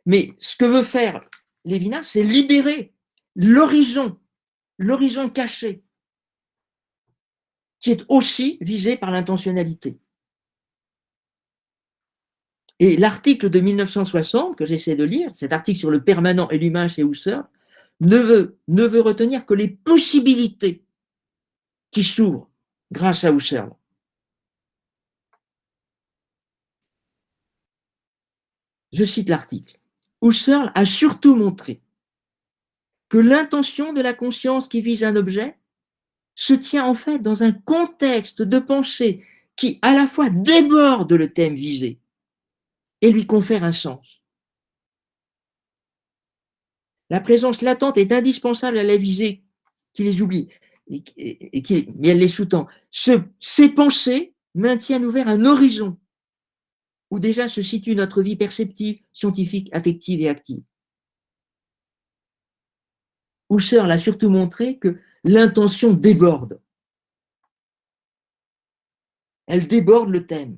Mais ce que veut faire Lévinas, c'est libérer l'horizon caché, qui est aussi visé par l'intentionnalité. Et l'article de 1960 que j'essaie de lire, cet article sur le permanent et l'humain chez Husserl, ne veut retenir que les possibilités qui s'ouvrent grâce à Husserl. Je cite l'article. Husserl a surtout montré que l'intention de la conscience qui vise un objet se tient en fait dans un contexte de pensée qui à la fois déborde le thème visé et lui confère un sens. La présence latente est indispensable à la visée qui les oublie, mais elle les sous-tend. Ces pensées maintiennent ouvert un horizon où déjà se situe notre vie perceptive, scientifique, affective et active. Husserl a surtout montré que l'intention déborde. Elle déborde le thème.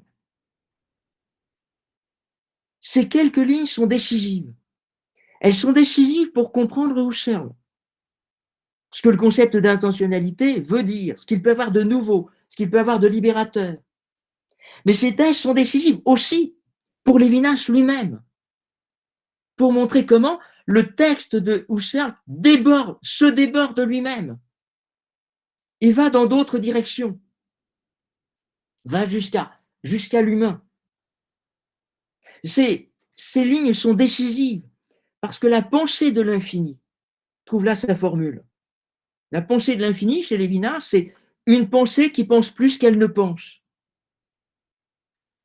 Ces quelques lignes sont décisives. Elles sont décisives pour comprendre Husserl. Ce que le concept d'intentionnalité veut dire, ce qu'il peut avoir de nouveau, ce qu'il peut avoir de libérateur. Mais ces thèses sont décisives aussi pour Lévinas lui-même, pour montrer comment le texte de Husserl se déborde de lui-même et va dans d'autres directions, va jusqu'à l'humain. Ces lignes sont décisives parce que la pensée de l'infini trouve là sa formule. La pensée de l'infini chez Lévinas, c'est une pensée qui pense plus qu'elle ne pense.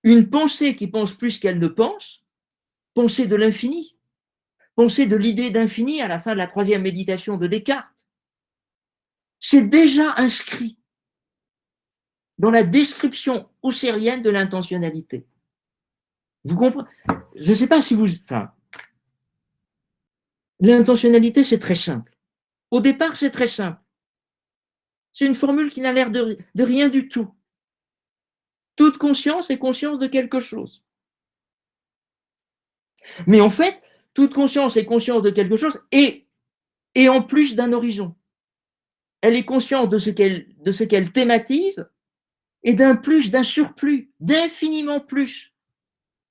Une pensée qui pense plus qu'elle ne pense, pensée de l'infini, pensée de l'idée d'infini à la fin de la troisième méditation de Descartes. C'est déjà inscrit dans la description husserlienne de l'intentionnalité. Vous comprenez? Je ne sais pas si vous... Enfin, l'intentionnalité, c'est très simple. Au départ, c'est très simple. C'est une formule qui n'a l'air de rien du tout. Toute conscience est conscience de quelque chose. Mais en fait, toute conscience est conscience de quelque chose et en plus d'un horizon. Elle est consciente de ce qu'elle thématise et d'un surplus, d'infiniment plus,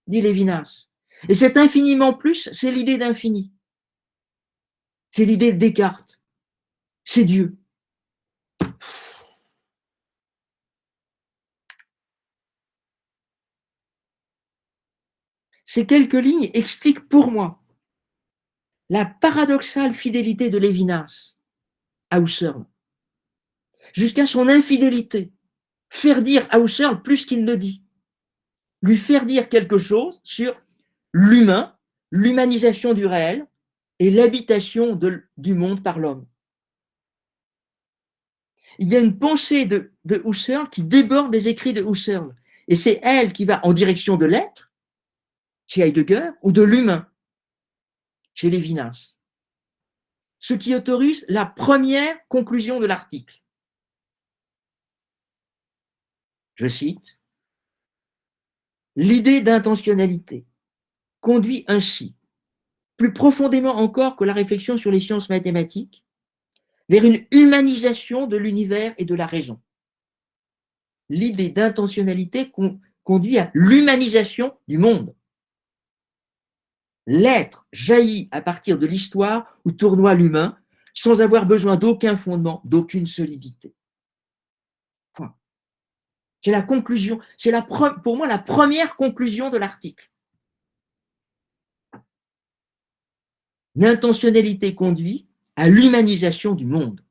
dit Lévinas. Et cet infiniment plus, c'est l'idée d'infini. C'est l'idée de Descartes. C'est Dieu. Ces quelques lignes expliquent pour moi la paradoxale fidélité de Lévinas à Husserl, jusqu'à son infidélité, faire dire à Husserl plus qu'il ne dit, lui faire dire quelque chose sur l'humain, l'humanisation du réel et l'habitation du monde par l'homme. Il y a une pensée de Husserl qui déborde les écrits de Husserl, et c'est elle qui va en direction de l'être, chez Heidegger, ou de l'humain, chez Lévinas. Ce qui autorise la première conclusion de l'article. Je cite, « L'idée d'intentionnalité conduit ainsi, plus profondément encore que la réflexion sur les sciences mathématiques, vers une humanisation de l'univers et de la raison. L'idée d'intentionnalité conduit à l'humanisation du monde. L'être jaillit à partir de l'histoire où tournoie l'humain, sans avoir besoin d'aucun fondement, d'aucune solidité. » Point. C'est la conclusion, c'est pour moi la première conclusion de l'article. L'intentionnalité conduit à l'humanisation du monde.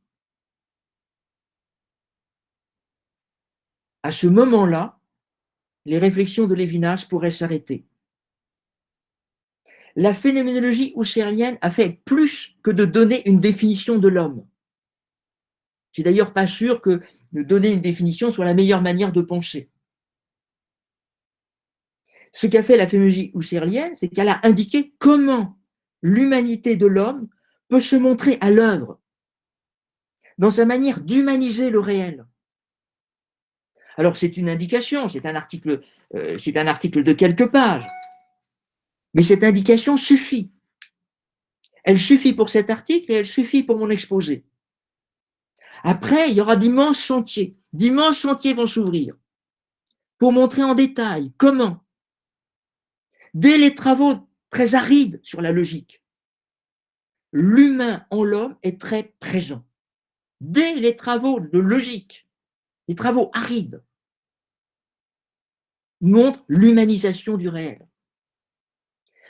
À ce moment-là, les réflexions de Lévinas pourraient s'arrêter. La phénoménologie husserlienne a fait plus que de donner une définition de l'homme. Je ne suis d'ailleurs pas sûr que de donner une définition soit la meilleure manière de penser. Ce qu'a fait la phénoménologie husserlienne, c'est qu'elle a indiqué comment l'humanité de l'homme peut se montrer à l'œuvre dans sa manière d'humaniser le réel. Alors c'est une indication, c'est un article de quelques pages. Mais cette indication suffit. Elle suffit pour cet article et elle suffit pour mon exposé. Après, il y aura d'immenses chantiers. D'immenses chantiers vont s'ouvrir pour montrer en détail comment, dès les travaux très arides sur la logique, l'humain en l'homme est très présent. Dès les travaux de logique, les travaux arides, montrent l'humanisation du réel.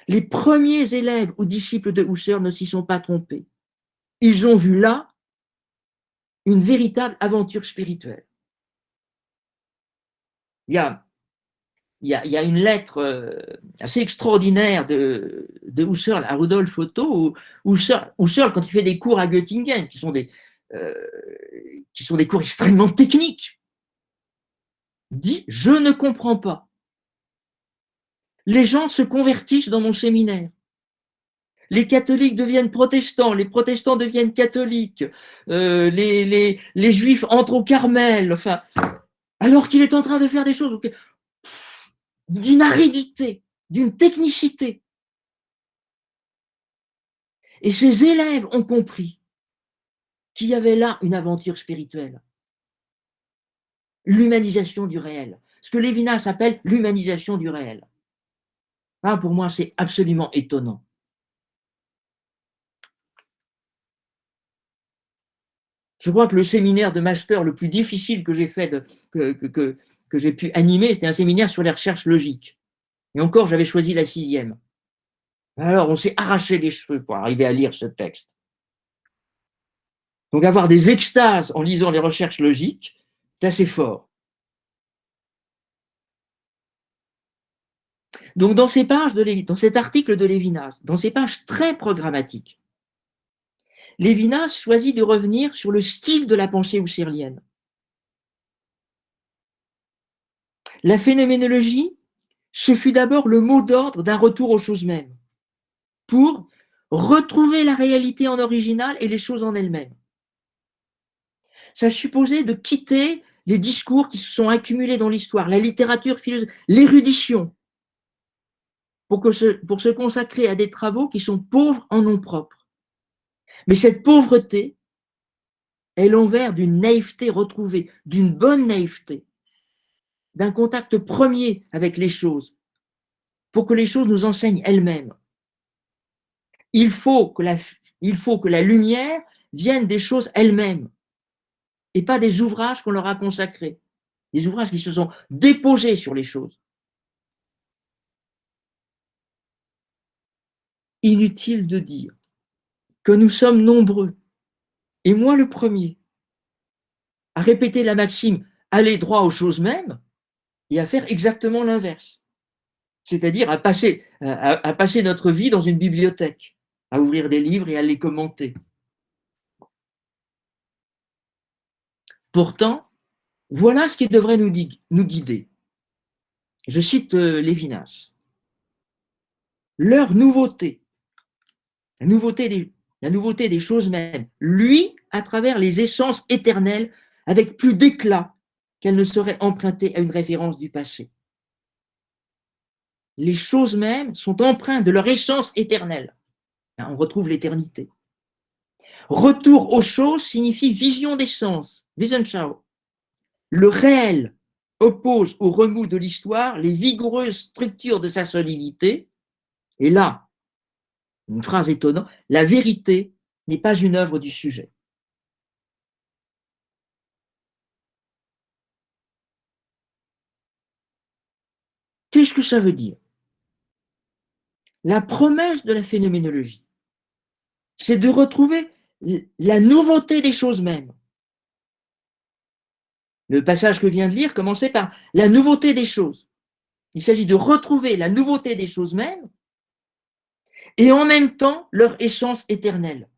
Les premiers élèves ou disciples de Husserl ne s'y sont pas trompés. Ils ont vu là une véritable aventure spirituelle. Il y a une lettre assez extraordinaire de Husserl à Rudolf Otto, où Husserl, quand il fait des cours à Göttingen, qui sont des cours extrêmement techniques, dit « Je ne comprends pas. Les gens se convertissent dans mon séminaire. Les catholiques deviennent protestants, les protestants deviennent catholiques, les juifs entrent au Carmel, enfin, alors qu'il est en train de faire des choses d'une aridité, d'une technicité. Et ces élèves ont compris qu'il y avait là une aventure spirituelle, l'humanisation du réel, ce que Lévinas appelle l'humanisation du réel. Ah, pour moi, c'est absolument étonnant. Je crois que le séminaire de master le plus difficile que j'ai fait, que j'ai pu animer, c'était un séminaire sur les recherches logiques. Et encore, j'avais choisi la 6e. Alors, on s'est arraché les cheveux pour arriver à lire ce texte. Donc, avoir des extases en lisant les recherches logiques, c'est assez fort. Donc, dans cet article de Lévinas, dans ces pages très programmatiques, Lévinas choisit de revenir sur le style de la pensée husserlienne. La phénoménologie, ce fut d'abord le mot d'ordre d'un retour aux choses mêmes, pour retrouver la réalité en original et les choses en elles-mêmes. Ça supposait de quitter les discours qui se sont accumulés dans l'histoire, la littérature philosophique, l'érudition, pour se consacrer à des travaux qui sont pauvres en nom propre. Mais cette pauvreté est l'envers d'une naïveté retrouvée, d'une bonne naïveté, d'un contact premier avec les choses, pour que les choses nous enseignent elles-mêmes. Il faut que la lumière vienne des choses elles-mêmes, et pas des ouvrages qu'on leur a consacrés, des ouvrages qui se sont déposés sur les choses. Inutile de dire que nous sommes nombreux, et moi le premier, à répéter la maxime « aller droit aux choses mêmes » et à faire exactement l'inverse. C'est-à-dire à passer notre vie dans une bibliothèque, à ouvrir des livres et à les commenter. Pourtant, voilà ce qui devrait nous guider. Je cite Lévinas. Leur nouveauté, la nouveauté des choses mêmes, lui, à travers les essences éternelles, avec plus d'éclat qu'elles ne seraient empruntées à une référence du passé. Les choses mêmes sont empreintes de leur essence éternelle. On retrouve l'éternité. Retour aux choses signifie vision des sens, Wesensschau. Le réel oppose au remous de l'histoire les vigoureuses structures de sa solidité. Et là, une phrase étonnante, la vérité n'est pas une œuvre du sujet. Qu'est-ce que ça veut dire? La promesse de la phénoménologie, c'est de retrouver la nouveauté des choses mêmes. Le passage que je viens de lire commençait par la nouveauté des choses. Il s'agit de retrouver la nouveauté des choses mêmes et en même temps leur essence éternelle.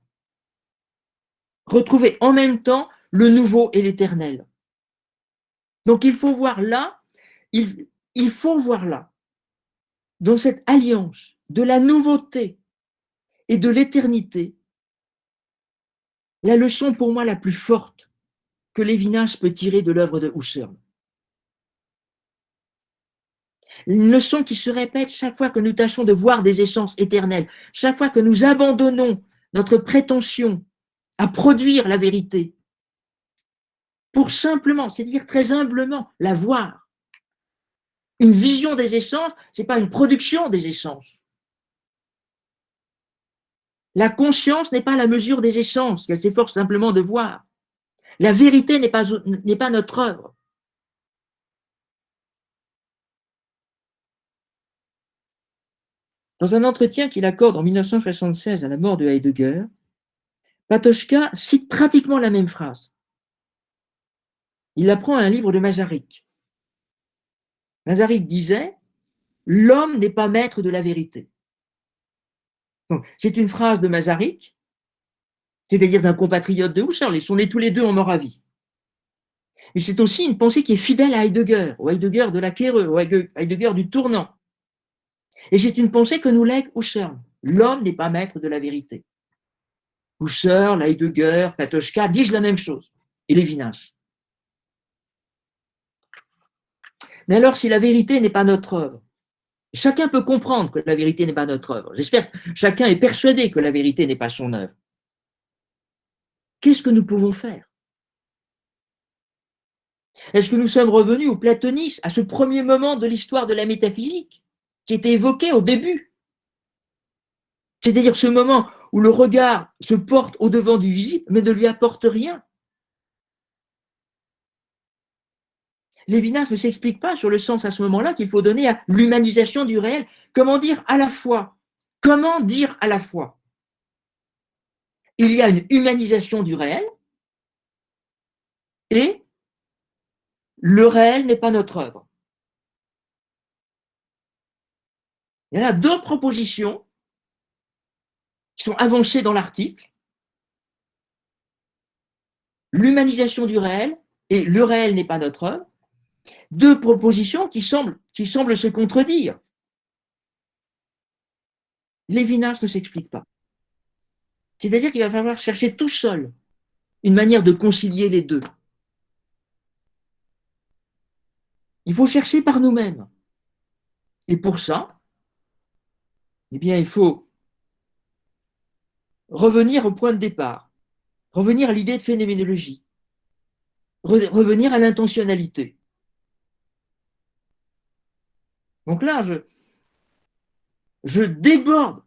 Retrouver en même temps le nouveau et l'éternel. Donc il faut voir là, dans cette alliance de la nouveauté et de l'éternité, la leçon pour moi la plus forte que Lévinas peut tirer de l'œuvre de Husserl. Une leçon qui se répète chaque fois que nous tâchons de voir des essences éternelles, chaque fois que nous abandonnons notre prétention à produire la vérité, pour simplement, c'est-à-dire très humblement, la voir. Une vision des essences, ce n'est pas une production des essences. La conscience n'est pas la mesure des essences qu'elle s'efforce simplement de voir. La vérité n'est pas notre œuvre. Dans un entretien qu'il accorde en 1976 à la mort de Heidegger, Patočka cite pratiquement la même phrase. Il apprend à un livre de Masaryk. Masaryk disait « L'homme n'est pas maître de la vérité ». C'est une phrase de Masaryk, c'est-à-dire d'un compatriote de Husserl. Ils sont nés tous les deux en Moravie. Mais c'est aussi une pensée qui est fidèle à Heidegger, au Heidegger de la Quéreux, au Heidegger du tournant. Et c'est une pensée que nous lègue Husserl. L'homme n'est pas maître de la vérité. Husserl, Heidegger, Patočka disent la même chose, et Lévinas. Mais alors, si la vérité n'est pas notre œuvre, chacun peut comprendre que la vérité n'est pas notre œuvre. J'espère que chacun est persuadé que la vérité n'est pas son œuvre. Qu'est-ce que nous pouvons faire? Est-ce que nous sommes revenus au platonisme, à ce premier moment de l'histoire de la métaphysique, qui était évoqué au début? C'est-à-dire ce moment où le regard se porte au-devant du visible, mais ne lui apporte rien. Lévinas ne s'explique pas sur le sens à ce moment-là qu'il faut donner à l'humanisation du réel. Comment dire à la fois? Comment dire à la fois? Il y a une humanisation du réel et le réel n'est pas notre œuvre. Il y a deux propositions qui sont avancées dans l'article. L'humanisation du réel et le réel n'est pas notre œuvre. Deux propositions qui semblent se contredire. Lévinas ne s'explique pas. C'est-à-dire qu'il va falloir chercher tout seul une manière de concilier les deux. Il faut chercher par nous-mêmes. Et pour ça, eh bien, il faut revenir au point de départ, revenir à l'idée de phénoménologie, revenir à l'intentionnalité. Donc là, je déborde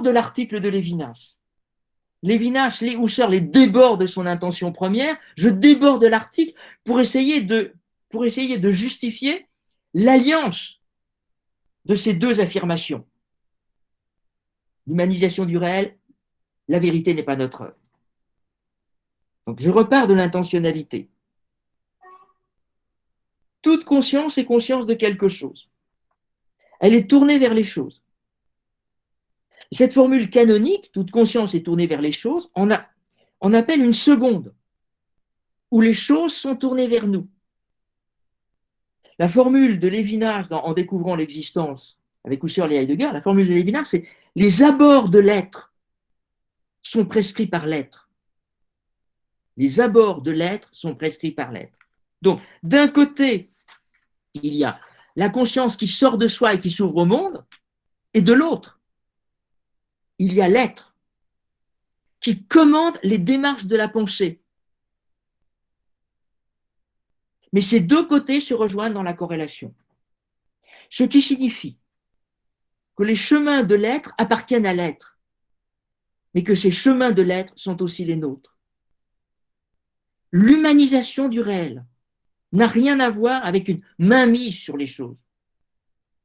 l'article de Lévinas. Lévinas, Husserl les déborde de son intention première, je déborde l'article pour essayer de justifier l'alliance de ces deux affirmations. L'humanisation du réel, la vérité n'est pas notre œuvre. Donc je repars de l'intentionnalité. Toute conscience est conscience de quelque chose. Elle est tournée vers les choses. Cette formule canonique, toute conscience est tournée vers les choses, on appelle une seconde, où les choses sont tournées vers nous. La formule de Lévinas en découvrant l'existence avec Husserl et Heidegger, la formule de Lévinas, c'est les abords de l'être sont prescrits par l'être. Les abords de l'être sont prescrits par l'être. Donc, d'un côté, il y a la conscience qui sort de soi et qui s'ouvre au monde, et de l'autre, il y a l'être qui commande les démarches de la pensée. Mais ces deux côtés se rejoignent dans la corrélation. Ce qui signifie que les chemins de l'être appartiennent à l'être, mais que ces chemins de l'être sont aussi les nôtres. L'humanisation du réel n'a rien à voir avec une mainmise sur les choses.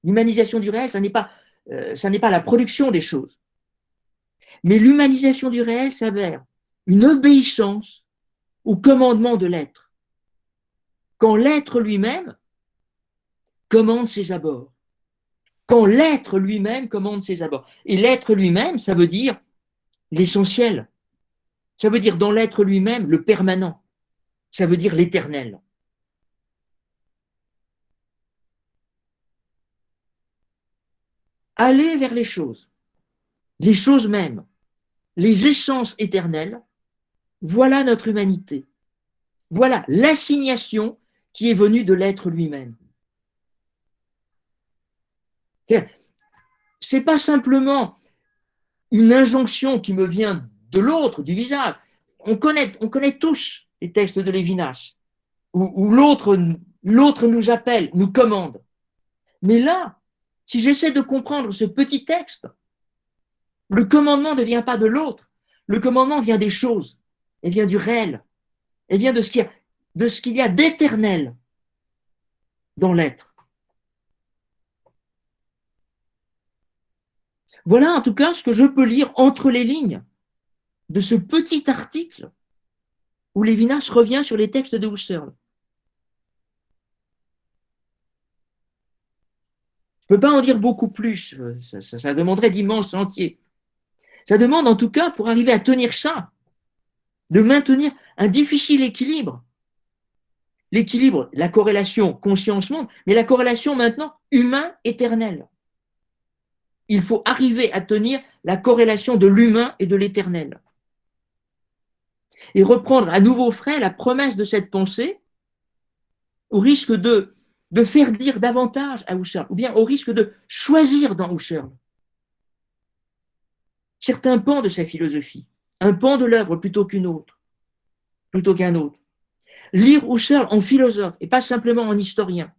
L'humanisation du réel, ça n'est pas la production des choses. Mais l'humanisation du réel s'avère une obéissance au commandement de l'être. Quand l'être lui-même commande ses abords. Quand l'être lui-même commande ses abords. Et l'être lui-même, ça veut dire l'essentiel. Ça veut dire dans l'être lui-même le permanent. Ça veut dire l'éternel. Aller vers les choses mêmes, les essences éternelles, voilà notre humanité. Voilà l'assignation qui est venue de l'être lui-même. C'est pas simplement une injonction qui me vient de l'autre, du visage. On connaît tous les textes de Lévinas, où l'autre nous appelle, nous commande. Mais là, si j'essaie de comprendre ce petit texte, le commandement ne vient pas de l'autre. Le commandement vient des choses. Elle vient du réel. Elle vient de ce qu'il y a d'éternel dans l'être. Voilà en tout cas ce que je peux lire entre les lignes de ce petit article où Lévinas revient sur les textes de Husserl. Je ne peux pas en dire beaucoup plus, ça demanderait d'immenses sentiers. Ça demande en tout cas, pour arriver à tenir ça, de maintenir un difficile équilibre. L'équilibre, la corrélation conscience-monde, mais la corrélation maintenant humain-éternel. Il faut arriver à tenir la corrélation de l'humain et de l'éternel. Et reprendre à nouveau frais la promesse de cette pensée, au risque de faire dire davantage à Husserl, ou bien au risque de choisir dans Husserl certains pans de sa philosophie, un pan de l'œuvre plutôt qu'un autre. Lire Husserl en philosophe et pas simplement en historien.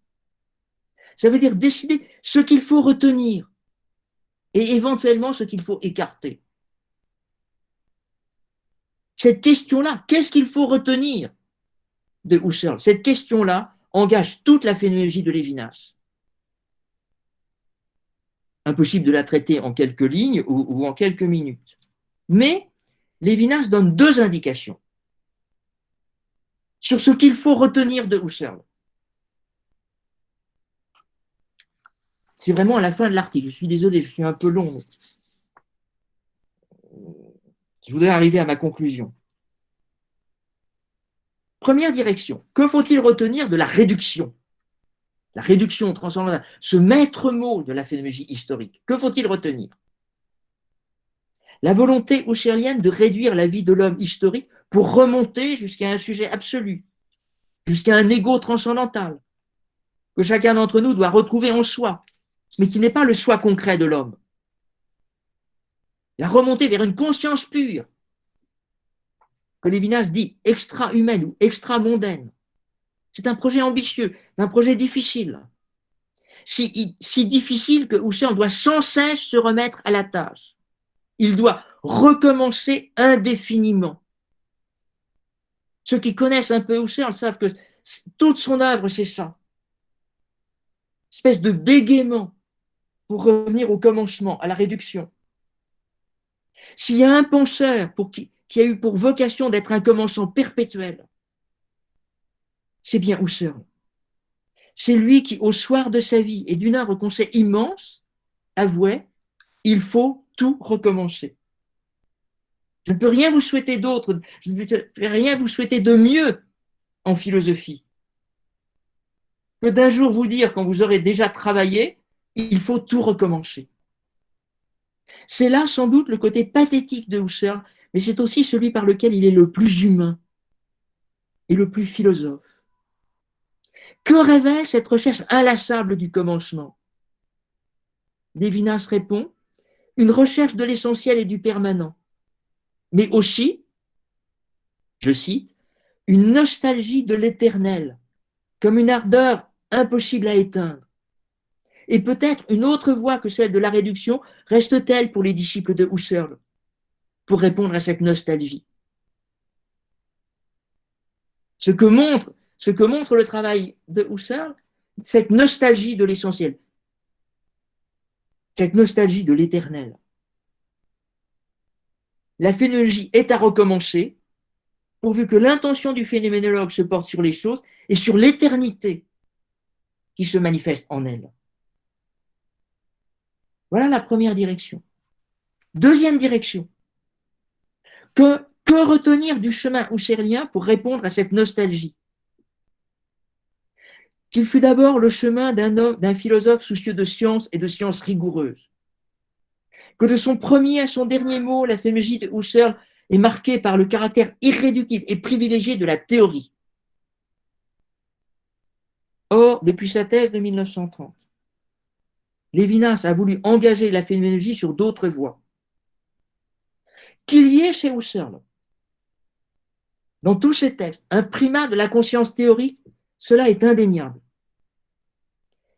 Ça veut dire décider ce qu'il faut retenir et éventuellement ce qu'il faut écarter. Cette question-là, qu'est-ce qu'il faut retenir de Husserl? Cette question-là engage toute la phénoménologie de Lévinas. Impossible de la traiter en quelques lignes ou en quelques minutes. Mais Lévinas donne deux indications sur ce qu'il faut retenir de Husserl. C'est vraiment à la fin de l'article. Je suis désolé, je suis un peu long. Je voudrais arriver à ma conclusion. Première direction. Que faut-il retenir de la réduction? La réduction transcendantale, ce maître mot de la phénoménologie historique. Que faut-il retenir? La volonté husserlienne de réduire la vie de l'homme historique pour remonter jusqu'à un sujet absolu, jusqu'à un ego transcendantal, que chacun d'entre nous doit retrouver en soi, mais qui n'est pas le soi concret de l'homme. La remontée vers une conscience pure, que Lévinas dit extra-humaine ou extra-mondaine. C'est un projet ambitieux, un projet difficile. Si difficile que Husserl doit sans cesse se remettre à la tâche. Il doit recommencer indéfiniment. Ceux qui connaissent un peu Husserl savent que toute son œuvre, c'est ça. Une espèce de bégaiement pour revenir au commencement, à la réduction. S'il y a un penseur qui a eu pour vocation d'être un commencement perpétuel, c'est bien Husserl. C'est lui qui, au soir de sa vie et d'une œuvre qu'on sait immense, avouait « il faut tout recommencer ». Je ne peux rien vous souhaiter d'autre, je ne peux rien vous souhaiter de mieux en philosophie que d'un jour vous dire, quand vous aurez déjà travaillé, il faut tout recommencer. C'est là sans doute le côté pathétique de Husserl, mais c'est aussi celui par lequel il est le plus humain et le plus philosophe. Que révèle cette recherche inlassable du commencement? Lévinas répond, une recherche de l'essentiel et du permanent, mais aussi, je cite, une nostalgie de l'éternel, comme une ardeur impossible à éteindre. Et peut-être une autre voie que celle de la réduction reste-t-elle pour les disciples de Husserl, pour répondre à cette nostalgie. Ce que montre le travail de Husserl, cette nostalgie de l'essentiel, cette nostalgie de l'éternel. La phénoménologie est à recommencer, pourvu que l'intention du phénoménologue se porte sur les choses et sur l'éternité qui se manifeste en elle. Voilà la première direction. Deuxième direction. Que retenir du chemin husserlien pour répondre à cette nostalgie? Qu'il fut d'abord le chemin d'un philosophe soucieux de science et de science rigoureuse. Que de son premier à son dernier mot, la phénoménologie de Husserl est marquée par le caractère irréductible et privilégié de la théorie. Or, depuis sa thèse de 1930, Lévinas a voulu engager la phénoménologie sur d'autres voies. Qu'il y ait chez Husserl, dans tous ses textes, un primat de la conscience théorique, cela est indéniable.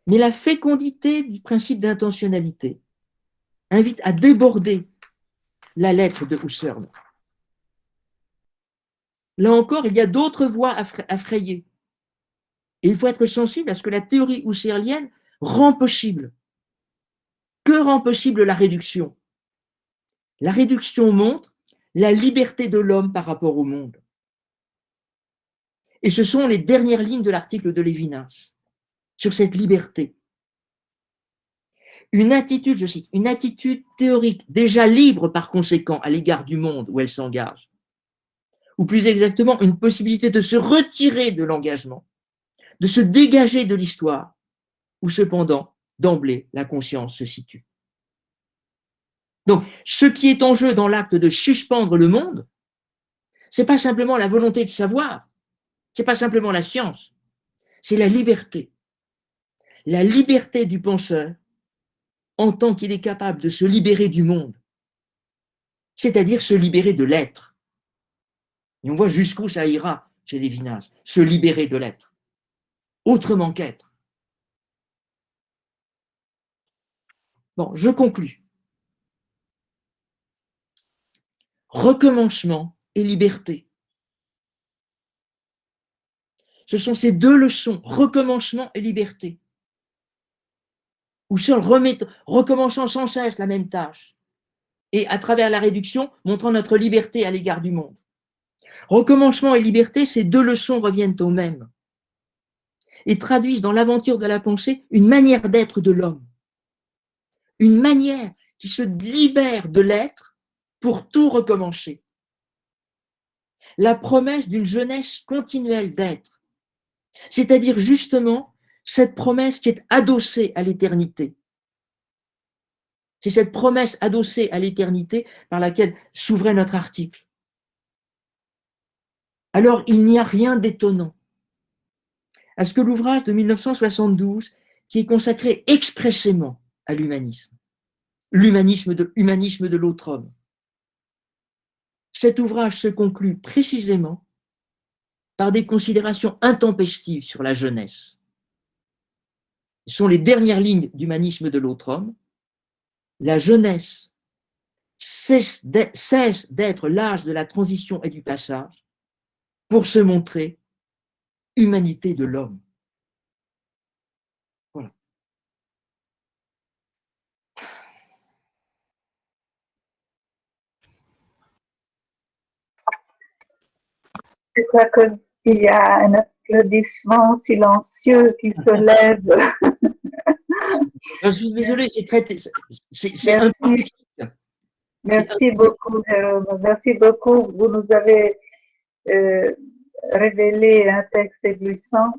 Mais la fécondité du principe d'intentionnalité invite à déborder la lettre de Husserl. Là encore, il y a d'autres voies à frayer. Et il faut être sensible à ce que la théorie husserlienne rend possible. Que rend possible la réduction? La réduction montre la liberté de l'homme par rapport au monde. Et ce sont les dernières lignes de l'article de Lévinas sur cette liberté. Une attitude, je cite, une attitude théorique déjà libre par conséquent à l'égard du monde où elle s'engage. Ou plus exactement, une possibilité de se retirer de l'engagement, de se dégager de l'histoire, où cependant, d'emblée, la conscience se situe. Donc, ce qui est en jeu dans l'acte de suspendre le monde, c'est pas simplement la volonté de savoir, c'est pas simplement la science, c'est la liberté. La liberté du penseur en tant qu'il est capable de se libérer du monde, c'est-à-dire se libérer de l'être. Et on voit jusqu'où ça ira chez Lévinas, se libérer de l'être, autrement qu'être. Bon, je conclus. Recommencement et liberté. Ce sont ces deux leçons, recommencement et liberté. Husserl recommençant sans cesse la même tâche, et à travers la réduction, montrant notre liberté à l'égard du monde. Recommencement et liberté, ces deux leçons reviennent au même, et traduisent dans l'aventure de la pensée une manière d'être de l'homme, une manière qui se libère de l'être pour tout recommencer. La promesse d'une jeunesse continuelle d'être, c'est-à-dire justement cette promesse qui est adossée à l'éternité. C'est cette promesse adossée à l'éternité par laquelle s'ouvrait notre article. Alors, il n'y a rien d'étonnant à ce que l'ouvrage de 1972, qui est consacré expressément à l'humanisme, l'humanisme de l'autre homme, cet ouvrage se conclut précisément par des considérations intempestives sur la jeunesse. Ce sont les dernières lignes d'humanisme de l'autre homme. La jeunesse cesse d'être l'âge de la transition et du passage pour se montrer humanité de l'homme. Voilà. Je crois qu'il y a un applaudissement silencieux qui se lève. Je suis désolé, c'est un peu... Merci beaucoup, Jérôme. Merci beaucoup. Vous nous avez révélé un texte éblouissant